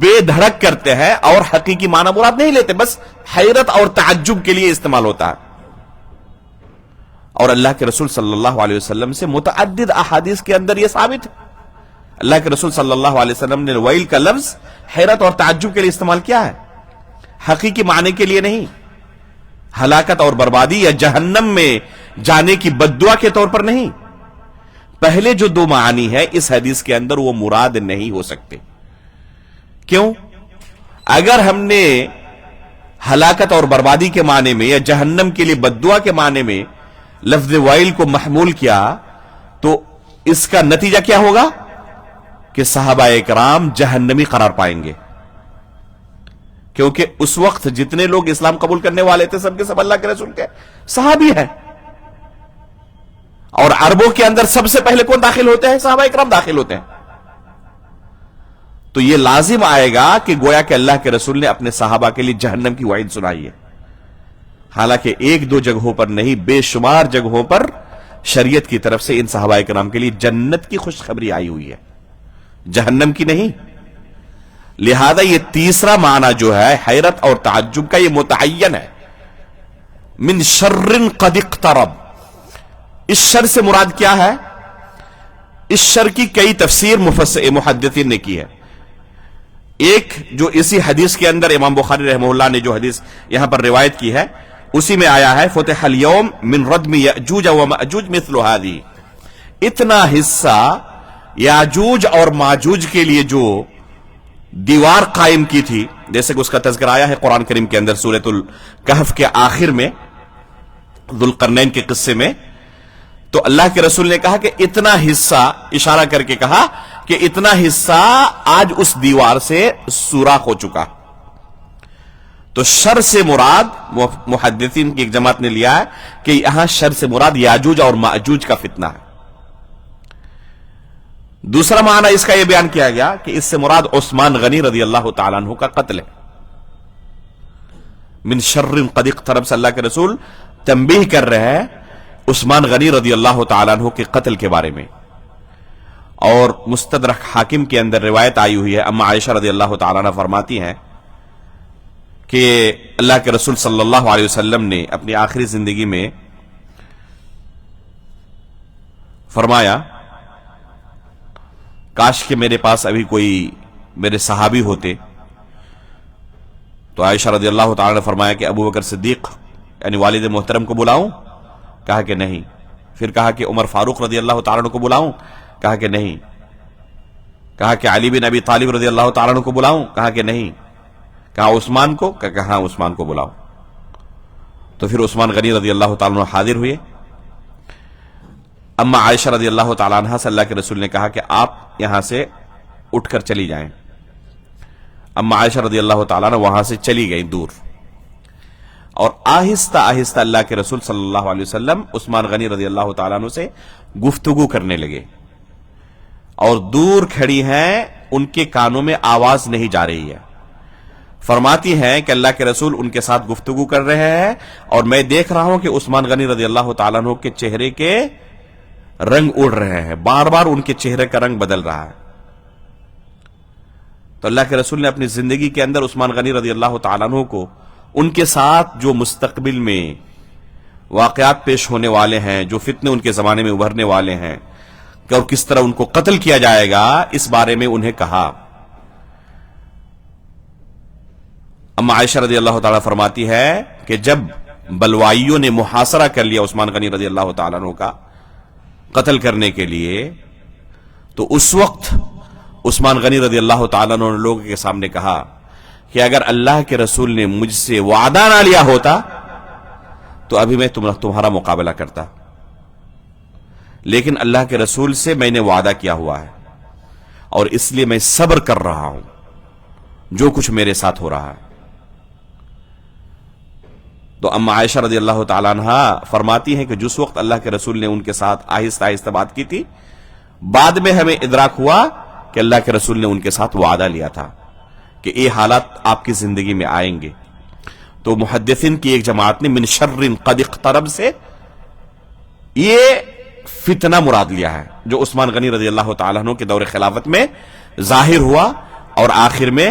بے دھڑک کرتے ہیں اور حقیقی معنی مراد نہیں لیتے، بس حیرت اور تعجب کے لیے استعمال ہوتا ہے. اور اللہ کے رسول صلی اللہ علیہ وسلم سے متعدد احادیث کے اندر یہ ثابت ہے. اللہ کے رسول صلی اللہ علیہ وسلم نے ویل کا لفظ حیرت اور تعجب کے لیے استعمال کیا ہے، حقیقی معنی کے لیے نہیں، ہلاکت اور بربادی یا جہنم میں جانے کی بددعا کے طور پر نہیں. پہلے جو دو معنی ہے اس حدیث کے اندر وہ مراد نہیں ہو سکتے. کیوں؟ اگر ہم نے ہلاکت اور بربادی کے معنی میں یا جہنم کے لیے بددعا کے معنی میں لفظ وائل کو محمول کیا تو اس کا نتیجہ کیا ہوگا کہ صحابہ اکرام جہنمی قرار پائیں گے، کیونکہ اس وقت جتنے لوگ اسلام قبول کرنے والے تھے سب کے سب اللہ کے رسول کے صحابی ہیں، اور عربوں کے اندر سب سے پہلے کون داخل ہوتے ہیں؟ صحابہ اکرام داخل ہوتے ہیں. تو یہ لازم آئے گا کہ گویا کہ اللہ کے رسول نے اپنے صحابہ کے لیے جہنم کی وعید سنائی ہے. حالانکہ ایک دو جگہوں پر نہیں، بے شمار جگہوں پر شریعت کی طرف سے ان صحابہ اکرام کے لیے جنت کی خوشخبری آئی ہوئی ہے، جہنم کی نہیں. لہذا یہ تیسرا معنی جو ہے حیرت اور تعجب کا یہ متعین ہے. من شر قد اقترب، اس شر سے مراد کیا ہے؟ اس شر کی کئی تفسیر محدثین نے کی ہے. ایک جو اسی حدیث کے اندر امام بخاری رحمہ اللہ نے جو حدیث یہاں پر روایت کی ہے اسی میں آیا ہے فتح اليوم من ردم یأجوج و مأجوج مثل هذه، اتنا حصہ یاجوج اور ماجوج کے لیے جو دیوار قائم کی تھی، جیسے کہ اس کا تذکرہ آیا ہے قرآن کریم کے اندر سورۃ الکہف کے آخر میں ذوالقرنین کے قصے میں. تو اللہ کے رسول نے کہا کہ اتنا حصہ، اشارہ کر کے کہا کہ اتنا حصہ آج اس دیوار سے سوراخ ہو چکا. تو شر سے مراد محدثین کی ایک جماعت نے لیا ہے کہ یہاں شر سے مراد یاجوج اور ماجوج کا فتنہ ہے. دوسرا معنی اس کا یہ بیان کیا گیا کہ اس سے مراد عثمان غنی رضی اللہ تعالیٰ عنہ کا قتل ہے. من شر قد اقترب سے اللہ کے رسول تنبیہ کر رہے ہیں عثمان غنی رضی اللہ تعالیٰ عنہ کے قتل کے بارے میں. اور مستدرک حاکم کے اندر روایت آئی ہوئی ہے، اما عائشہ رضی اللہ تعالیٰ عنہ فرماتی ہیں کہ اللہ کے رسول صلی اللہ علیہ وسلم نے اپنی آخری زندگی میں فرمایا کاش کہ میرے پاس ابھی کوئی میرے صحابی ہوتے. تو عائشہ رضی اللہ تعالیٰ نے فرمایا کہ ابو بکر صدیق یعنی والد محترم کو بلاؤں؟ کہا کہ نہیں. پھر کہا کہ عمر فاروق رضی اللہ تعالیٰ عنہ کو بلاؤں؟ کہا کہ نہیں. کہا کہ علی بن ابی طالب رضی اللہ تعالیٰ عنہ کو بلاؤں؟ کہا کہ نہیں. کہا عثمان کو؟ کہا ہاں عثمان کو بلاؤ. تو پھر عثمان غنی رضی اللہ تعالیٰ عنہ حاضر ہوئے. اما عائشہ رضی اللہ تعالیٰ عنہ سے اللہ کے رسول نے کہا کہ آپ یہاں سے اٹھ کر چلی جائیں. اما عائشہ رضی اللہ تعالیٰ عنہ وہاں سے چلی گئی دور، اور آہستہ آہستہ اللہ کے رسول صلی اللہ علیہ وسلم عثمان غنی رضی اللہ تعالیٰ عنہ سے گفتگو کرنے لگے. اور دور کھڑی ہیں، ان کے کانوں میں آواز نہیں جا رہی ہے. فرماتی ہیں کہ اللہ کے رسول ان کے ساتھ گفتگو کر رہے ہیں اور میں دیکھ رہا ہوں کہ عثمان غنی رضی اللہ تعالیٰ عنہ کے چہرے کے رنگ اڑ رہے ہیں، بار بار ان کے چہرے کا رنگ بدل رہا ہے. تو اللہ کے رسول نے اپنی زندگی کے اندر عثمان غنی رضی اللہ تعالیٰ عنہ کو ان کے ساتھ جو مستقبل میں واقعات پیش ہونے والے ہیں، جو فتنے ان کے زمانے میں ابھرنے والے ہیں اور کس طرح ان کو قتل کیا جائے گا، اس بارے میں انہیں کہا. اما عائشہ رضی اللہ تعالیٰ فرماتی ہے کہ جب بلوائیوں نے محاصرہ کر لیا عثمان غنی رضی اللہ تعالیٰ عنہ کا قتل کرنے کے لیے، تو اس وقت عثمان غنی رضی اللہ تعالیٰ عنہ نے لوگوں کے سامنے کہا کہ اگر اللہ کے رسول نے مجھ سے وعدہ نہ لیا ہوتا تو ابھی میں تمہارا مقابلہ کرتا، لیکن اللہ کے رسول سے میں نے وعدہ کیا ہوا ہے اور اس لیے میں صبر کر رہا ہوں جو کچھ میرے ساتھ ہو رہا ہے. تو اما عائشہ رضی اللہ تعالیٰ عنہ فرماتی ہیں کہ جس وقت اللہ کے رسول نے ان کے ساتھ آہستہ آہستہ بات کی تھی، بعد میں ہمیں ادراک ہوا کہ اللہ کے رسول نے ان کے ساتھ وعدہ لیا تھا کہ یہ حالات آپ کی زندگی میں آئیں گے. تو محدثین کی ایک جماعت نے من شر قد اقترب سے یہ فتنہ مراد لیا ہے جو عثمان غنی رضی اللہ تعالیٰ عنہ کے دور خلافت میں ظاہر ہوا اور آخر میں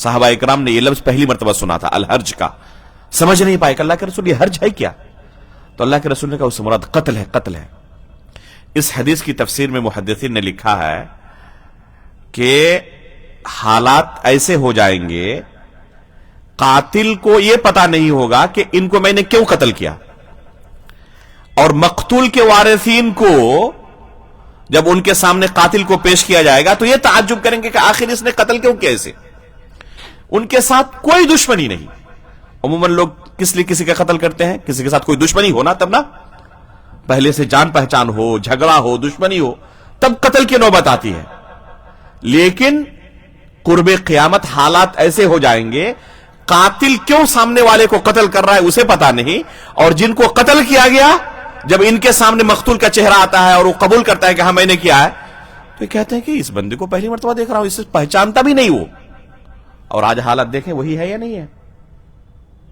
صحابہ اکرام نے یہ لفظ پہلی مرتبہ سنا تھا الحرج کا، سمجھ نہیں پائے کہ اللہ کے رسول یہ حرج ہے کیا؟ تو اللہ کے رسول نے کہا اس سے مراد قتل ہے، قتل ہے۔ اس حدیث کی تفسیر میں محدثین نے لکھا ہے کہ حالات ایسے ہو جائیں گے، قاتل کو یہ پتا نہیں ہوگا کہ ان کو میں نے کیوں قتل کیا، اور مقتول کے وارثین کو جب ان کے سامنے قاتل کو پیش کیا جائے گا تو یہ تعجب کریں گے کہ آخر اس نے قتل کیوں کیا اسے۔ ان کے ساتھ کوئی دشمنی نہیں۔ عموماً لوگ کس لیے کسی کا قتل کرتے ہیں؟ کسی کے ساتھ کوئی دشمنی ہو نا تب نا، پہلے سے جان پہچان ہو، جھگڑا ہو، دشمنی ہو، تب قتل کی نوبت آتی ہے۔ لیکن قرب قیامت حالات ایسے ہو جائیں گے، قاتل کیوں سامنے والے کو قتل کر رہا ہے اسے پتا نہیں، اور جن کو قتل کیا گیا جب ان کے سامنے مقتول کا چہرہ آتا ہے اور وہ قبول کرتا ہے کہ ہاں میں نے کیا ہے، تو یہ کہتے ہیں کہ اس بندے کو پہلی مرتبہ دیکھ رہا ہوں، اسے پہچانتا بھی نہیں وہ۔ اور آج حالت دیکھیں وہی ہے یا نہیں ہے؟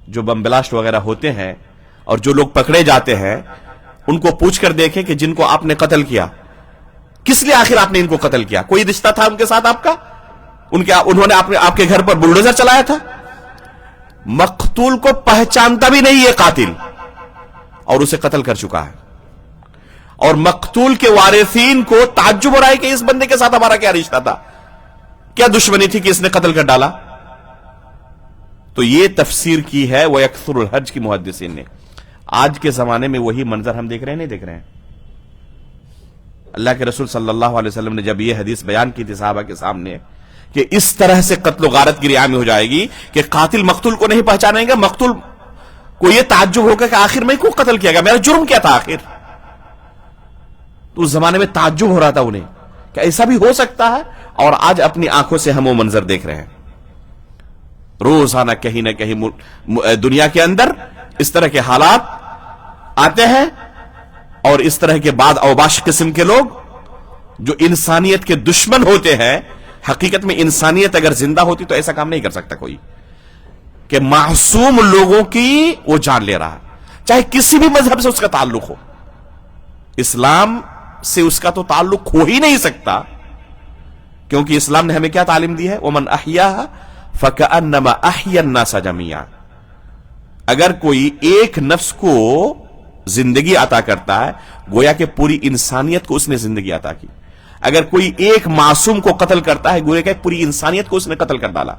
جو بم بلاسٹ وغیرہ ہوتے ہیں اور جو لوگ پکڑے جاتے ہیں ان کو پوچھ کر دیکھیں کہ جن کو آپ نے قتل کیا کس لیے آخر آپ نے ان کو قتل کیا؟ کوئی رشتہ تھا ان کے ساتھ آپ کا؟ انہوں نے آپ کے گھر پر بلڈوزر چلایا تھا؟ مقتول کو پہچانتا بھی نہیں یہ قاتل اور اسے قتل کر چکا ہے، اور مقتول کے وارثین کو تعجب ہو رہا ہے کہ اس بندے کے ساتھ ہمارا کیا رشتہ تھا، کیا دشمنی تھی کہ اس نے قتل کر ڈالا؟ تو یہ تفسیر کی ہے وَيَكْثُرُ الْحَرْجِ کی محدثین نے۔ آج کے زمانے میں وہی منظر ہم دیکھ رہے ہیں، نہیں دیکھ رہے ہیں؟ اللہ کے رسول صلی اللہ علیہ وسلم نے جب یہ حدیث بیان کی تھی صحابہ کے سامنے کہ اس طرح سے قتل و غارت گری عام ہو جائے گی کہ قاتل مقتول کو نہیں پہچانیں گا، مقتول کو یہ تعجب ہوگا کہ آخر میں کیوں قتل کیا گیا، میرا جرم کیا تھا آخر؟ تو اس زمانے میں تعجب ہو رہا تھا انہیں کہ ایسا بھی ہو سکتا ہے، اور آج اپنی آنکھوں سے ہم وہ منظر دیکھ رہے ہیں۔ روزانہ کہیں نہ کہیں دنیا کے اندر اس طرح کے حالات آتے ہیں، اور اس طرح کے بعد اوباش قسم کے لوگ جو انسانیت کے دشمن ہوتے ہیں، حقیقت میں انسانیت اگر زندہ ہوتی تو ایسا کام نہیں کر سکتا کوئی کہ معصوم لوگوں کی وہ جان لے رہا، چاہے کسی بھی مذہب سے اس کا تعلق ہو۔ اسلام سے اس کا تو تعلق ہو ہی نہیں سکتا، کیونکہ اسلام نے ہمیں کیا تعلیم دی ہے؟ وَمَنْ أَحْيَاهَا فَكَأَنَّمَا أَحْيَا النَّاسَ جَمِيعًا۔ اگر کوئی ایک نفس کو زندگی عطا کرتا ہے گویا کہ پوری انسانیت کو اس نے زندگی عطا کی، اگر کوئی ایک معصوم کو قتل کرتا ہے گویا کہ پوری انسانیت کو اس نے قتل کر ڈالا۔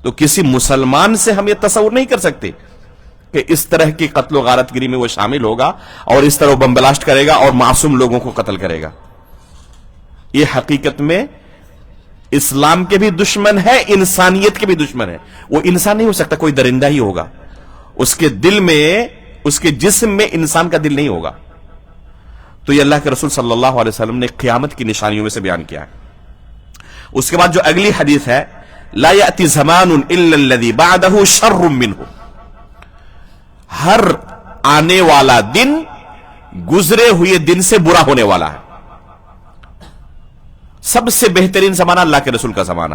تو کسی مسلمان سے ہم یہ تصور نہیں کر سکتے کہ اس طرح کی قتل و غارت گری میں وہ شامل ہوگا اور اس طرح وہ بم بلاسٹ کرے گا اور معصوم لوگوں کو قتل کرے گا۔ یہ حقیقت میں اسلام کے بھی دشمن ہے، انسانیت کے بھی دشمن ہے۔ وہ انسان نہیں ہو سکتا، کوئی درندہ ہی ہوگا، اس کے دل میں، اس کے جسم میں انسان کا دل نہیں ہوگا۔ تو یہ اللہ کے رسول صلی اللہ علیہ وسلم نے قیامت کی نشانیوں میں سے بیان کیا ہے۔ اس کے بعد جو اگلی حدیث ہے، لا یأتی زمان الا الذی بعدہ شر منہ، ہر آنے والا دن گزرے ہوئے دن سے برا ہونے والا ہے۔ سب سے بہترین زمانہ اللہ کے رسول کا زمانہ،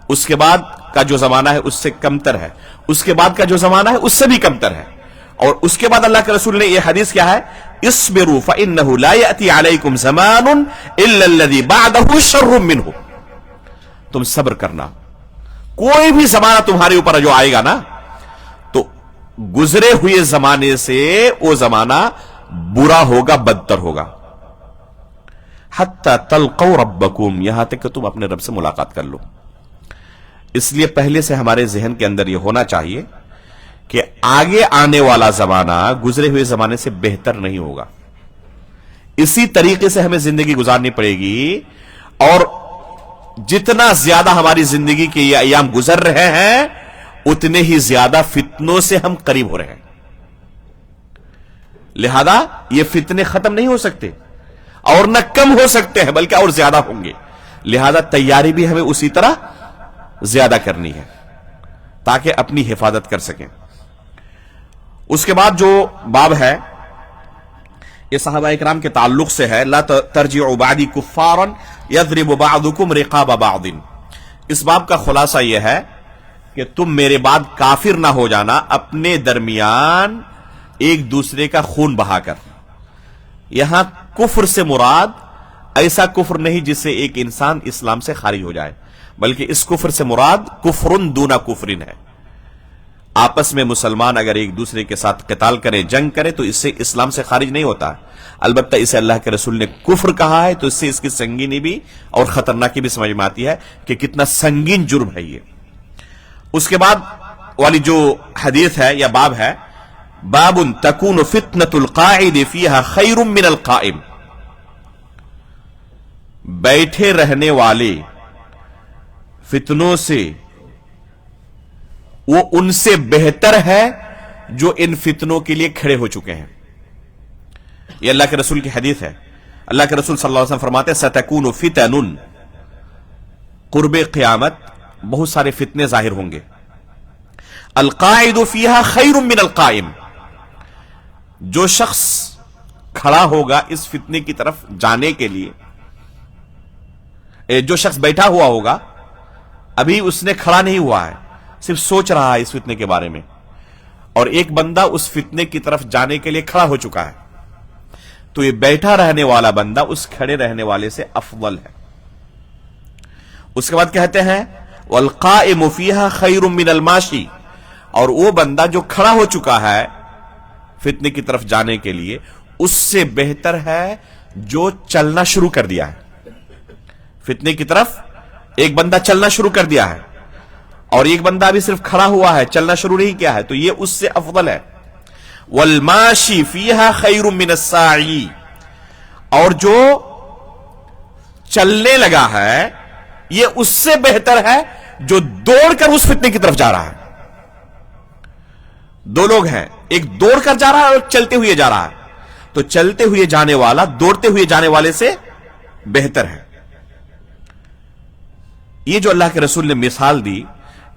اس کے بعد کا جو زمانہ ہے اس سے کمتر ہے، اس کے بعد کا جو زمانہ ہے اس سے بھی کمتر ہے، اور اس کے بعد اللہ کے رسول نے یہ حدیث کیا ہے، اصبروا فإنه لا يأتي عليكم زمان الا الذي بعده شر منه، تم صبر کرنا، کوئی بھی زمانہ تمہارے اوپر جو آئے گا نا تو گزرے ہوئے زمانے سے وہ زمانہ برا ہوگا، بدتر ہوگا۔ حتی تلقوا ربکم، یہاں تک کہ تم اپنے رب سے ملاقات کر لو۔ اس لیے پہلے سے ہمارے ذہن کے اندر یہ ہونا چاہیے کہ آگے آنے والا زمانہ گزرے ہوئے زمانے سے بہتر نہیں ہوگا، اسی طریقے سے ہمیں زندگی گزارنی پڑے گی، اور جتنا زیادہ ہماری زندگی کے یہ ایام گزر رہے ہیں اتنے ہی زیادہ فتنوں سے ہم قریب ہو رہے ہیں، لہذا یہ فتنے ختم نہیں ہو سکتے اور نہ کم ہو سکتے ہیں بلکہ اور زیادہ ہوں گے، لہذا تیاری بھی ہمیں اسی طرح زیادہ کرنی ہے تاکہ اپنی حفاظت کر سکیں۔ اس کے بعد جو باب ہے یہ صحابہ اکرام کے تعلق سے ہے، لا ترجعوا بعدی کفارا یضرب بعضکم رقاب بعض۔ اس باب کا خلاصہ یہ ہے کہ تم میرے بعد کافر نہ ہو جانا اپنے درمیان ایک دوسرے کا خون بہا کر۔ یہاں کفر سے مراد ایسا کفر نہیں جس سے ایک انسان اسلام سے خارج ہو جائے، بلکہ اس کفر سے مراد کفرن دونا کفرن ہے. آپس میں مسلمان اگر ایک دوسرے کے ساتھ قتال کریں، جنگ کریں، تو اس سے اسلام سے خارج نہیں ہوتا. البتہ اسے اللہ کے رسول نے کفر کہا ہے، تو اس سے اس کی سنگینی بھی اور خطرناکی بھی سمجھ میں آتی ہے کہ کتنا سنگین جرم ہے یہ. اس کے بعد والی جو حدیث ہے یا باب ہے، باب تکون فتنة القاعد فیہا خیر من القائم. بیٹھے رہنے والے فتنوں سے وہ ان سے بہتر ہے جو ان فتنوں کے لیے کھڑے ہو چکے ہیں. یہ اللہ کے رسول کی حدیث ہے. اللہ کے رسول صلی اللہ علیہ وسلم فرماتے ہیں ستکون فتن، قرب قیامت بہت سارے فتنے ظاہر ہوں گے. القاعد فیہا خیر من القائم، جو شخص کھڑا ہوگا اس فتنے کی طرف جانے کے لیے، جو شخص بیٹھا ہوا ہوگا ابھی اس نے کھڑا نہیں ہوا ہے، صرف سوچ رہا ہے اس فتنے کے بارے میں، اور ایک بندہ اس فتنے کی طرف جانے کے لیے کھڑا ہو چکا ہے، تو یہ بیٹھا رہنے والا بندہ اس کھڑے رہنے والے سے افضل ہے. اس کے بعد کہتے ہیں والقائم فیہا خیر من الماشی، اور وہ بندہ جو کھڑا ہو چکا ہے فتنے کی طرف جانے کے لیے اس سے بہتر ہے جو چلنا شروع کر دیا ہے. فتنے کی طرف ایک بندہ چلنا شروع کر دیا ہے اور ایک بندہ ابھی صرف کھڑا ہوا ہے، چلنا شروع نہیں کیا ہے، تو یہ اس سے افضل ہے. والماشی فیہا خیر من الساعی، اور جو چلنے لگا ہے یہ اس سے بہتر ہے جو دوڑ کر اس فتنے کی طرف جا رہا ہے. دو لوگ ہیں، ایک دوڑ کر جا رہا ہے اور ایک چلتے ہوئے جا رہا ہے، تو چلتے ہوئے جانے والا دوڑتے ہوئے جانے والے سے بہتر ہے. یہ جو اللہ کے رسول نے مثال دی،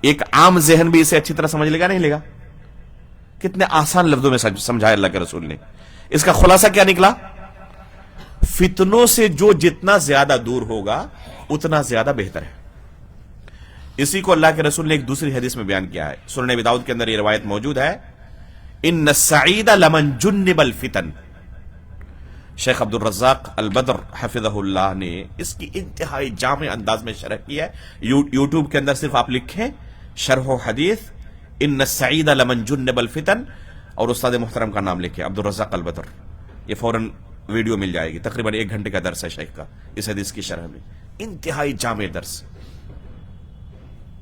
ایک عام ذہن بھی اسے اچھی طرح سمجھ لے گا نہیں لے گا؟ کتنے آسان لفظوں میں سمجھایا اللہ کے رسول نے. اس کا خلاصہ کیا نکلا؟ فتنوں سے جو جتنا زیادہ دور ہوگا اتنا زیادہ بہتر ہے. اسی کو اللہ کے رسول نے ایک دوسری حدیث میں بیان کیا ہے. سنن ابی داؤد کے اندر یہ روایت موجود ہے، ان السعید لمن جنب الفتن. شیخ عبد الرزاق البدر حفظہ اللہ نے اس کی انتہائی جامع انداز میں شرح کی ہے. یوٹیوب کے اندر صرف آپ لکھیں شرح و حدیث ان السعید لمن جنب الفتن اور استاد محترم کا نام لکھیں عبد الرزاق البدر، یہ فوراً ویڈیو مل جائے گی. تقریباً 1 گھنٹے کا درس ہے شیخ کا اس حدیث کی شرح میں، انتہائی جامع درس.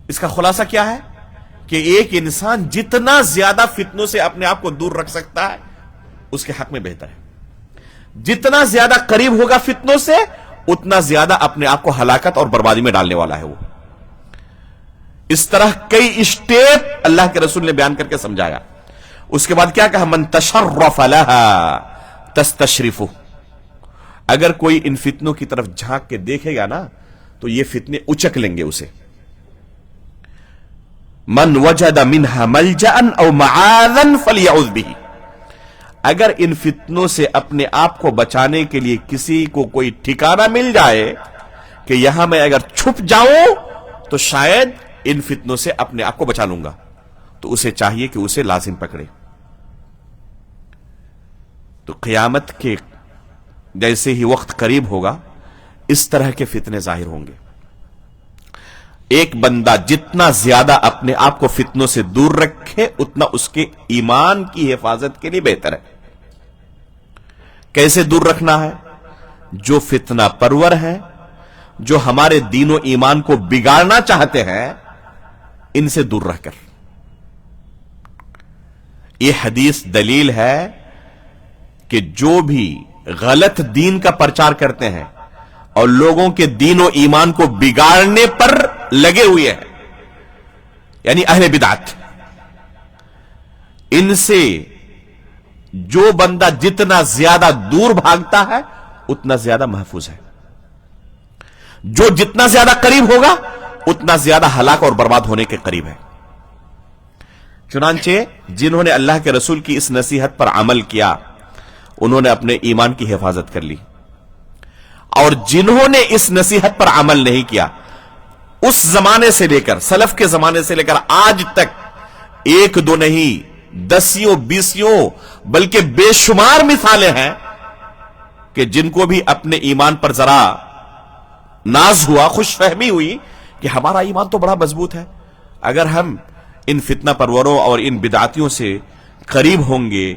اس کا خلاصہ کیا ہے کہ ایک انسان جتنا زیادہ فتنوں سے اپنے آپ کو دور رکھ سکتا ہے اس کے حق میں بہتر ہے. جتنا زیادہ قریب ہوگا فتنوں سے اتنا زیادہ اپنے آپ کو ہلاکت اور بربادی میں ڈالنے والا ہے وہ. اس طرح کئی اسٹیپ اللہ کے رسول نے بیان کر کے سمجھایا. اس کے بعد کیا کہا؟ من تشرف لها تستشرفه. اگر کوئی ان فتنوں کی طرف جھانک کے دیکھے گا نا تو یہ فتنے اچک لیں گے اسے. من وجد منها ملجا او معاذا فليعوذ به. اگر ان فتنوں سے اپنے آپ کو بچانے کے لیے کسی کو کوئی ٹھکانہ مل جائے کہ یہاں میں اگر چھپ جاؤں تو شاید ان فتنوں سے اپنے آپ کو بچا لوں گا، تو اسے چاہیے کہ اسے لازم پکڑے. تو قیامت کے جیسے ہی وقت قریب ہوگا اس طرح کے فتنے ظاہر ہوں گے. ایک بندہ جتنا زیادہ اپنے آپ کو فتنوں سے دور رکھے اتنا اس کے ایمان کی حفاظت کے لیے بہتر ہے. کیسے دور رکھنا ہے؟ جو فتنہ پرور ہے، جو ہمارے دین و ایمان کو بگاڑنا چاہتے ہیں، ان سے دور رہ کر. یہ حدیث دلیل ہے کہ جو بھی غلط دین کا پرچار کرتے ہیں اور لوگوں کے دین و ایمان کو بگاڑنے پر لگے ہوئے ہیں، یعنی اہل بدعت، ان سے جو بندہ جتنا زیادہ دور بھاگتا ہے اتنا زیادہ محفوظ ہے. جو جتنا زیادہ قریب ہوگا اتنا زیادہ ہلاک اور برباد ہونے کے قریب ہے. چنانچہ جنہوں نے اللہ کے رسول کی اس نصیحت پر عمل کیا انہوں نے اپنے ایمان کی حفاظت کر لی، اور جنہوں نے اس نصیحت پر عمل نہیں کیا، اس زمانے سے لے کر سلف کے زمانے سے لے کر آج تک 1 2 نہیں 10 20 بلکہ بے شمار مثالیں ہیں کہ جن کو بھی اپنے ایمان پر ذرا ناز ہوا، خوش فہمی ہوئی کہ ہمارا ایمان تو بڑا مضبوط ہے، اگر ہم ان فتنہ پروروں اور ان بدعاتیوں سے قریب ہوں گے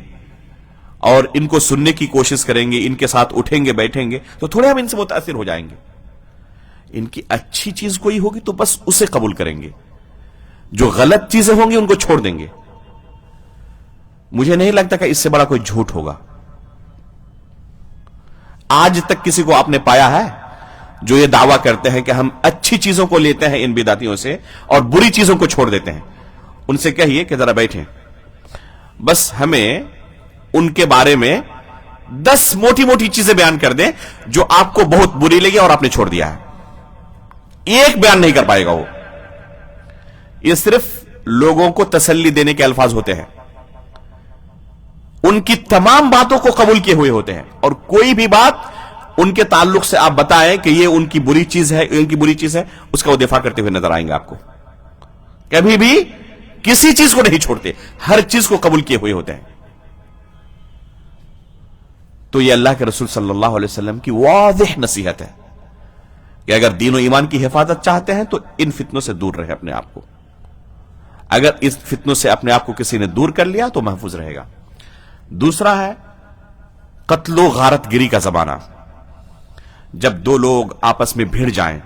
اور ان کو سننے کی کوشش کریں گے، ان کے ساتھ اٹھیں گے بیٹھیں گے، تو تھوڑے ہم ان سے متاثر ہو جائیں گے. ان کی اچھی چیز کوئی ہوگی تو بس اسے قبول کریں گے، جو غلط چیزیں ہوں گی ان کو چھوڑ دیں گے. مجھے نہیں لگتا کہ اس سے بڑا کوئی جھوٹ ہوگا. آج تک کسی کو آپ نے پایا ہے جو یہ دعویٰ کرتے ہیں کہ ہم اچھی چیزوں کو لیتے ہیں ان بدعتیوں سے اور بری چیزوں کو چھوڑ دیتے ہیں؟ ان سے کہیے کہ ذرا بیٹھیں، بس ہمیں ان کے بارے میں 10 موٹی موٹی چیزیں بیان کر دیں جو آپ کو بہت بری لگی اور آپ نے چھوڑ دیا ہے. ایک بیان نہیں کر پائے گا وہ. یہ صرف لوگوں کو تسلی دینے کے الفاظ ہوتے ہیں، ان کی تمام باتوں کو قبول کیے ہوئے ہوتے ہیں، اور کوئی بھی بات ان کے تعلق سے آپ بتائیں کہ یہ ان کی بری چیز ہے، ان کی بری چیز ہے، اس کا وہ دفاع کرتے ہوئے نظر آئیں گے آپ کو. کبھی بھی کسی چیز کو نہیں چھوڑتے، ہر چیز کو قبول کیے ہوئے ہوتے ہیں. تو یہ اللہ کے رسول صلی اللہ علیہ وسلم کی واضح نصیحت ہے کہ اگر دین و ایمان کی حفاظت چاہتے ہیں تو ان فتنوں سے دور رہے اپنے آپ کو. اگر اس فتنوں سے اپنے آپ کو کسی نے دور کر لیا تو محفوظ رہے گا. دوسرا ہے قتل و غارت گری کا زمانہ. جب دو لوگ آپس میں بھیڑ جائیں،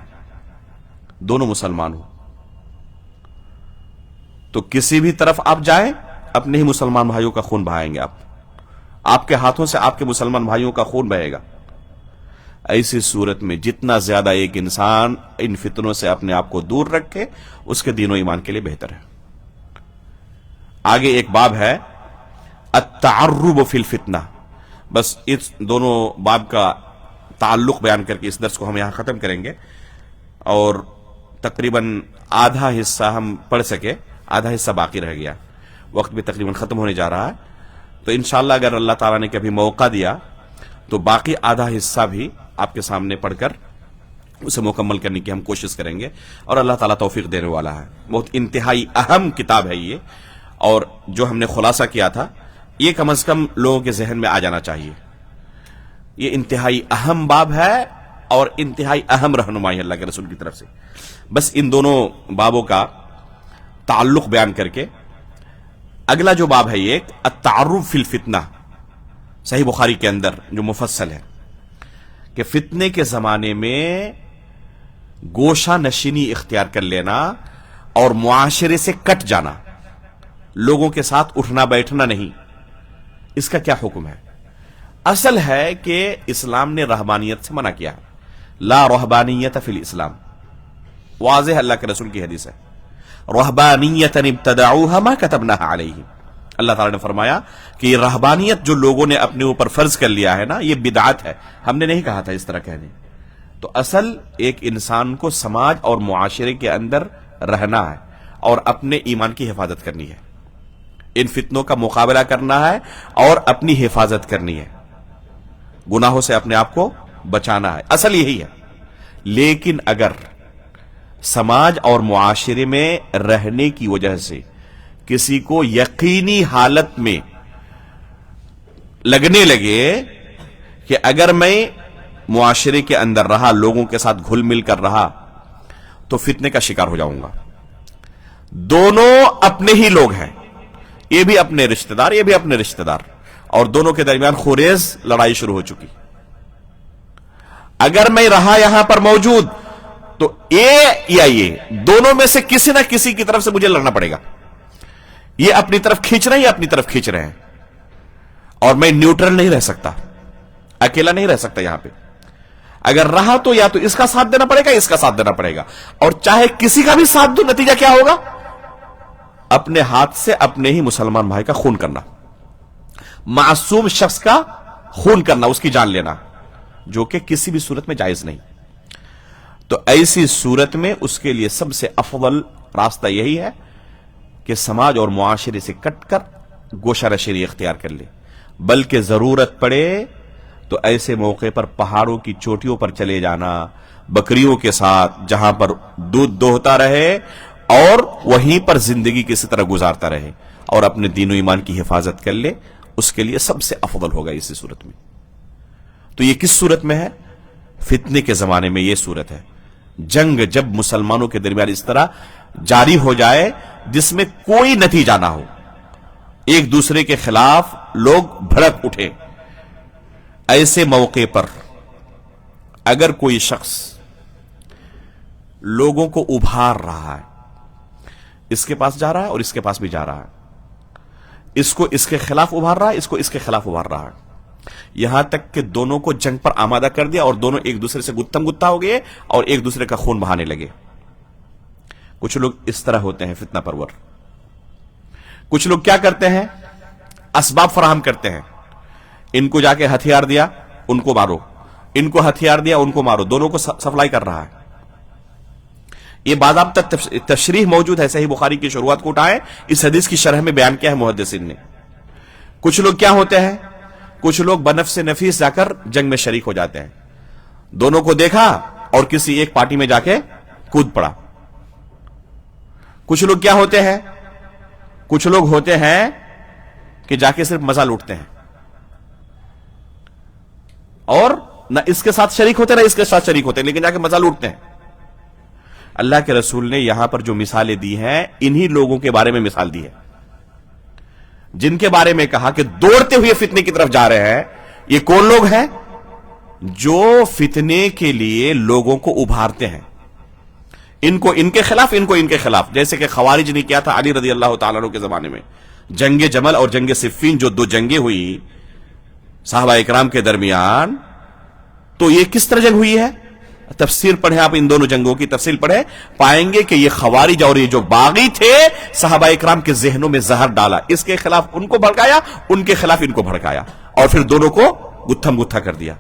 دونوں مسلمان ہوں، تو کسی بھی طرف آپ جائیں اپنے ہی مسلمان بھائیوں کا خون بہائیں گے. آپ کے ہاتھوں سے آپ کے مسلمان بھائیوں کا خون بہے گا. ایسی صورت میں جتنا زیادہ ایک انسان ان فتنوں سے اپنے آپ کو دور رکھے اس کے دین و ایمان کے لیے بہتر ہے. آگے ایک باب ہے التعرب فی الفتنہ. بس اس دونوں باب کا تعلق بیان کر کے اس درس کو ہم یہاں ختم کریں گے، اور تقریباً آدھا حصہ ہم پڑھ سکے، آدھا حصہ باقی رہ گیا. وقت بھی تقریباً ختم ہونے جا رہا ہے، تو انشاءاللہ اگر اللہ تعالیٰ نے کبھی موقع دیا تو باقی آدھا حصہ بھی آپ کے سامنے پڑھ کر اسے مکمل کرنے کی ہم کوشش کریں گے، اور اللہ تعالیٰ توفیق دینے والا ہے. بہت انتہائی اہم کتاب ہے یہ، اور جو ہم نے خلاصہ کیا تھا یہ کم از کم لوگوں کے ذہن میں آ جانا چاہیے. یہ انتہائی اہم باب ہے اور انتہائی اہم رہنمائی اللہ کے رسول کی طرف سے. بس ان دونوں بابوں کا تعلق بیان کر کے اگلا جو باب ہے یہ التعرف فی الفتنہ، صحیح بخاری کے اندر جو مفصل ہے کہ فتنے کے زمانے میں گوشہ نشینی اختیار کر لینا اور معاشرے سے کٹ جانا، لوگوں کے ساتھ اٹھنا بیٹھنا نہیں، اس کا کیا حکم ہے؟ اصل ہے کہ اسلام نے رہبانیت سے منع کیا. لا رہبانیت فی الاسلام، واضح اللہ کے رسول کی حدیث ہے. رہبانیت ابتدعوها ما كتبناها علیہم. اللہ تعالیٰ نے فرمایا کہ یہ رہبانیت جو لوگوں نے اپنے اوپر فرض کر لیا ہے نا، یہ بدعت ہے، ہم نے نہیں کہا تھا اس طرح کہنے. تو اصل ایک انسان کو سماج اور معاشرے کے اندر رہنا ہے اور اپنے ایمان کی حفاظت کرنی ہے، ان فتنوں کا مقابلہ کرنا ہے اور اپنی حفاظت کرنی ہے، گناہوں سے اپنے آپ کو بچانا ہے. اصل یہی ہے. لیکن اگر سماج اور معاشرے میں رہنے کی وجہ سے کسی کو یقینی حالت میں لگنے لگے کہ اگر میں معاشرے کے اندر رہا، لوگوں کے ساتھ گھل مل کر رہا تو فتنے کا شکار ہو جاؤں گا، دونوں اپنے ہی لوگ ہیں، یہ بھی اپنے رشتہ دار، یہ بھی اپنے رشتہ دار، اور دونوں کے درمیان خوریز لڑائی شروع ہو چکی، اگر میں رہا یہاں پر موجود تو یہ دونوں میں سے کسی نہ کسی کی طرف سے مجھے لڑنا پڑے گا. یہ اپنی طرف کھینچ رہے ہیں، یہ اپنی طرف کھینچ رہے ہیں، اور میں نیوٹرل نہیں رہ سکتا، اکیلا نہیں رہ سکتا یہاں پہ. اگر رہا تو یا تو اس کا ساتھ دینا پڑے گا، اس کا ساتھ دینا پڑے گا، اور چاہے کسی کا بھی ساتھ دو، نتیجہ کیا ہوگا؟ اپنے ہاتھ سے اپنے ہی مسلمان بھائی کا خون کرنا، معصوم شخص کا خون کرنا، اس کی جان لینا، جو کہ کسی بھی صورت میں جائز نہیں. تو ایسی صورت میں اس کے لیے سب سے افضل راستہ یہی ہے کہ سماج اور معاشرے سے کٹ کر گوشہ نشینی اختیار کر لے، بلکہ ضرورت پڑے تو ایسے موقع پر پہاڑوں کی چوٹیوں پر چلے جانا، بکریوں کے ساتھ جہاں پر دودھ دوہتا رہے اور وہیں پر زندگی کسی طرح گزارتا رہے اور اپنے دین و ایمان کی حفاظت کر لے، اس کے لیے سب سے افضل ہوگا اسی صورت میں. تو یہ کس صورت میں ہے؟ فتنے کے زمانے میں یہ صورت ہے. جنگ جب مسلمانوں کے درمیان اس طرح جاری ہو جائے جس میں کوئی نتیجہ نہ ہو، ایک دوسرے کے خلاف لوگ بھڑک اٹھے، ایسے موقع پر اگر کوئی شخص لوگوں کو ابھار رہا ہے، اس کے پاس جا رہا ہے اور اس کے پاس بھی جا رہا ہے، اس کو اس کے خلاف ابھار رہا ہے، اس کو اس کے خلاف ابھار رہا ہے، یہاں تک کہ دونوں کو جنگ پر آمادہ کر دیا اور دونوں ایک دوسرے سے گتھم گتھا ہو گئے اور ایک دوسرے کا خون بہانے لگے۔ کچھ لوگ اس طرح ہوتے ہیں فتنہ پرور۔ کچھ لوگ کیا کرتے ہیں؟ اسباب فراہم کرتے ہیں، ان کو جا کے ہتھیار دیا ان کو مارو، ان کو ہتھیار دیا ان کو مارو، دونوں کو سپلائی کر رہا ہے۔ یہ باضابطہ تشریح موجود ہے، صحیح بخاری کی شروعات کو اٹھائیں، اس حدیث کی شرح میں بیان کیا ہے محدثین نے۔ کچھ لوگ کیا ہوتے ہیں؟ کچھ لوگ بنفس نفیس جا کر جنگ میں شریک ہو جاتے ہیں، دونوں کو دیکھا اور کسی ایک پارٹی میں جا کے کود پڑا۔ کچھ لوگ کیا ہوتے ہیں؟ کچھ لوگ ہوتے ہیں کہ جا کے صرف مزہ لوٹتے ہیں اور نہ اس کے ساتھ شریک ہوتے نہ اس کے ساتھ شریک ہوتے ہیں، لیکن جا کے مزہ لوٹتے ہیں۔ اللہ کے رسول نے یہاں پر جو مثالیں دی ہیں انہی لوگوں کے بارے میں مثال دی ہے، جن کے بارے میں کہا کہ دوڑتے ہوئے فتنے کی طرف جا رہے ہیں۔ یہ کون لوگ ہیں؟ جو فتنے کے لیے لوگوں کو ابھارتے ہیں، ان کو ان کے خلاف، ان کو ان کے خلاف، جیسے کہ خوارج نے کیا تھا علی رضی اللہ تعالیٰ عنہ کے زمانے میں۔ جنگ جمل اور جنگ صفین جو دو جنگیں ہوئی صحابہ اکرام کے درمیان، تو یہ کس طرح جنگ ہوئی ہے؟ تفسیر پڑھیں آپ، ان دونوں جنگوں کی تفصیل پڑھیں، پائیں گے کہ یہ خوارج اور یہ جو باغی تھے صحابہ اکرام کے ذہنوں میں زہر ڈالا، اس کے خلاف ان کو بھڑکایا، ان کے خلاف ان کو بھڑکایا اور پھر دونوں کو گتھم گتھا کر دیا۔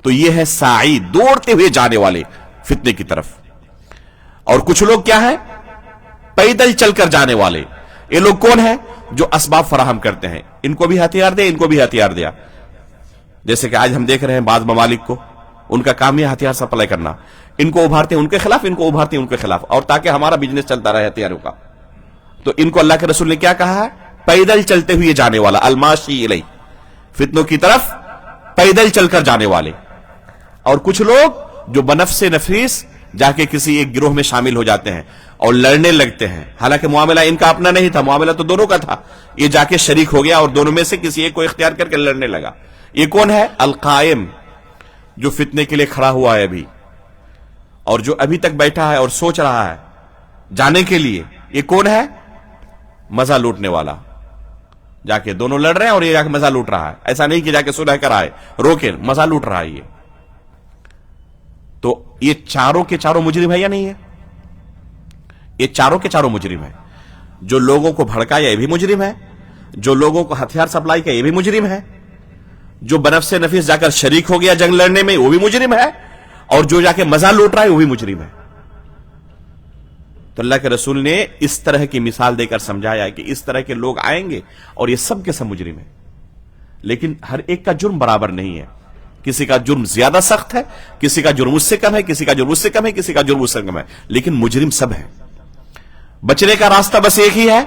تو یہ ہے ساعی، دوڑتے ہوئے جانے والے فتنے کی طرف۔ اور کچھ لوگ کیا ہیں؟ پیدل چل کر جانے والے۔ یہ لوگ کون ہیں؟ جو اسباب فراہم کرتے ہیں، ان کو بھی ہتھیار دے، ان کو بھی ہتھیار دیا۔ جیسے کہ آج ہم دیکھ رہے ہیں بعض ممالک کو، ان کا کام یہ ہتھیار سپلائی کرنا، ان کو ابھارتے ہیں ان کے خلاف، ان کو ابھارتے ہیں ان کے خلاف، اور تاکہ ہمارا بزنس چلتا رہے ہتھیاروں کا۔ تو ان کو اللہ کے رسول نے کیا کہا ہے؟ پیدل چلتے ہوئے جانے والا، الماشی الی، فتنوں کی طرف پیدل چل کر جانے والے۔ اور کچھ لوگ جو بنفس نفیس جا کے کسی ایک گروہ میں شامل ہو جاتے ہیں اور لڑنے لگتے ہیں، حالانکہ معاملہ ان کا اپنا نہیں تھا، معاملہ تو دونوں کا تھا، یہ جا کے شریک ہو گیا اور دونوں میں سے کسی ایک کو اختیار کر کے لڑنے لگا۔ یہ کون ہے؟ القائم، جو فتنے کے لیے کھڑا ہوا ہے ابھی، اور جو ابھی تک بیٹھا ہے اور سوچ رہا ہے جانے کے لیے۔ یہ کون ہے؟ مزہ لوٹنے والا، جا کے دونوں لڑ رہے ہیں اور یہ جا کے مزہ لوٹ رہا ہے، ایسا نہیں کہ جا کے صلح کرائے، روکے، مزہ لوٹ رہا ہے یہ۔ تو یہ چاروں کے چاروں مجرم ہے یا نہیں ہے؟ یہ چاروں کے چاروں مجرم ہے۔ جو لوگوں کو بھڑکایا یہ بھی مجرم ہے، جو لوگوں کو ہتھیار سپلائی کیا یہ بھی مجرم ہے، جو بنفس نفیس جا کر شریک ہو گیا جنگ لڑنے میں وہ بھی مجرم ہے، اور جو جا کے مزہ لوٹ رہا ہے وہ بھی مجرم ہے۔ تو اللہ کے رسول نے اس طرح کی مثال دے کر سمجھایا کہ اس طرح کے لوگ آئیں گے اور یہ سب کے سب مجرم ہیں، لیکن ہر ایک کا جرم برابر نہیں ہے، کسی کا جرم زیادہ سخت ہے، کسی کا جرم اس سے کم ہے، کسی کا جرم اس سے کم ہے، کسی کا جرم اس سے کم ہے، لیکن مجرم سب ہیں۔ بچنے کا راستہ بس ایک ہی ہے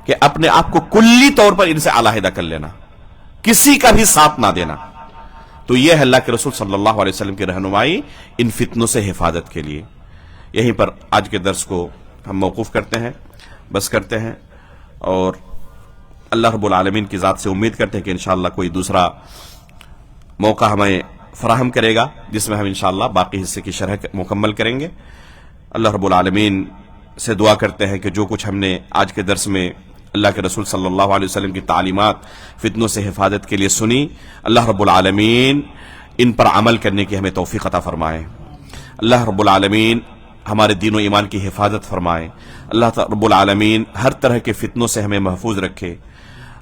کہ اپنے آپ کو کلی طور پر ان سے علیحدہ کر لینا، کسی کا بھی ساتھ نہ دینا۔ تو یہ ہے اللہ کے رسول صلی اللہ علیہ وسلم کی رہنمائی ان فتنوں سے حفاظت کے لیے۔ یہیں پر آج کے درس کو ہم موقوف کرتے ہیں، بس کرتے ہیں، اور اللہ رب العالمین کی ذات سے امید کرتے ہیں کہ انشاءاللہ کوئی دوسرا موقع ہمیں فراہم کرے گا جس میں ہم انشاءاللہ باقی حصے کی شرح مکمل کریں گے۔ اللہ رب العالمین سے دعا کرتے ہیں کہ جو کچھ ہم نے آج کے درس میں اللہ کے رسول صلی اللہ علیہ وسلم کی تعلیمات فتنوں سے حفاظت کے لیے سنی، اللہ رب العالمین ان پر عمل کرنے کی ہمیں توفیق عطا فرمائے۔ اللہ رب العالمین ہمارے دین و ایمان کی حفاظت فرمائے۔ اللہ رب العالمین ہر طرح کے فتنوں سے ہمیں محفوظ رکھے۔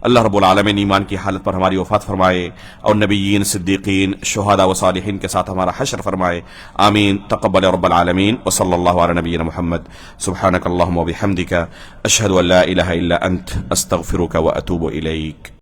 اللہ رب العالمین ایمان کی حالت پر ہماری وفات فرمائے اور نبیین، صدیقین، شہداء و صالحین کے ساتھ ہمارا حشر فرمائے۔ آمین۔ تقبل رب العالمین وصلی اللہ علی نبینا محمد۔ سبحانک اللہم و بحمدک، اشہد ان لا الہ الا انت، استغفرک و اتوب الیک۔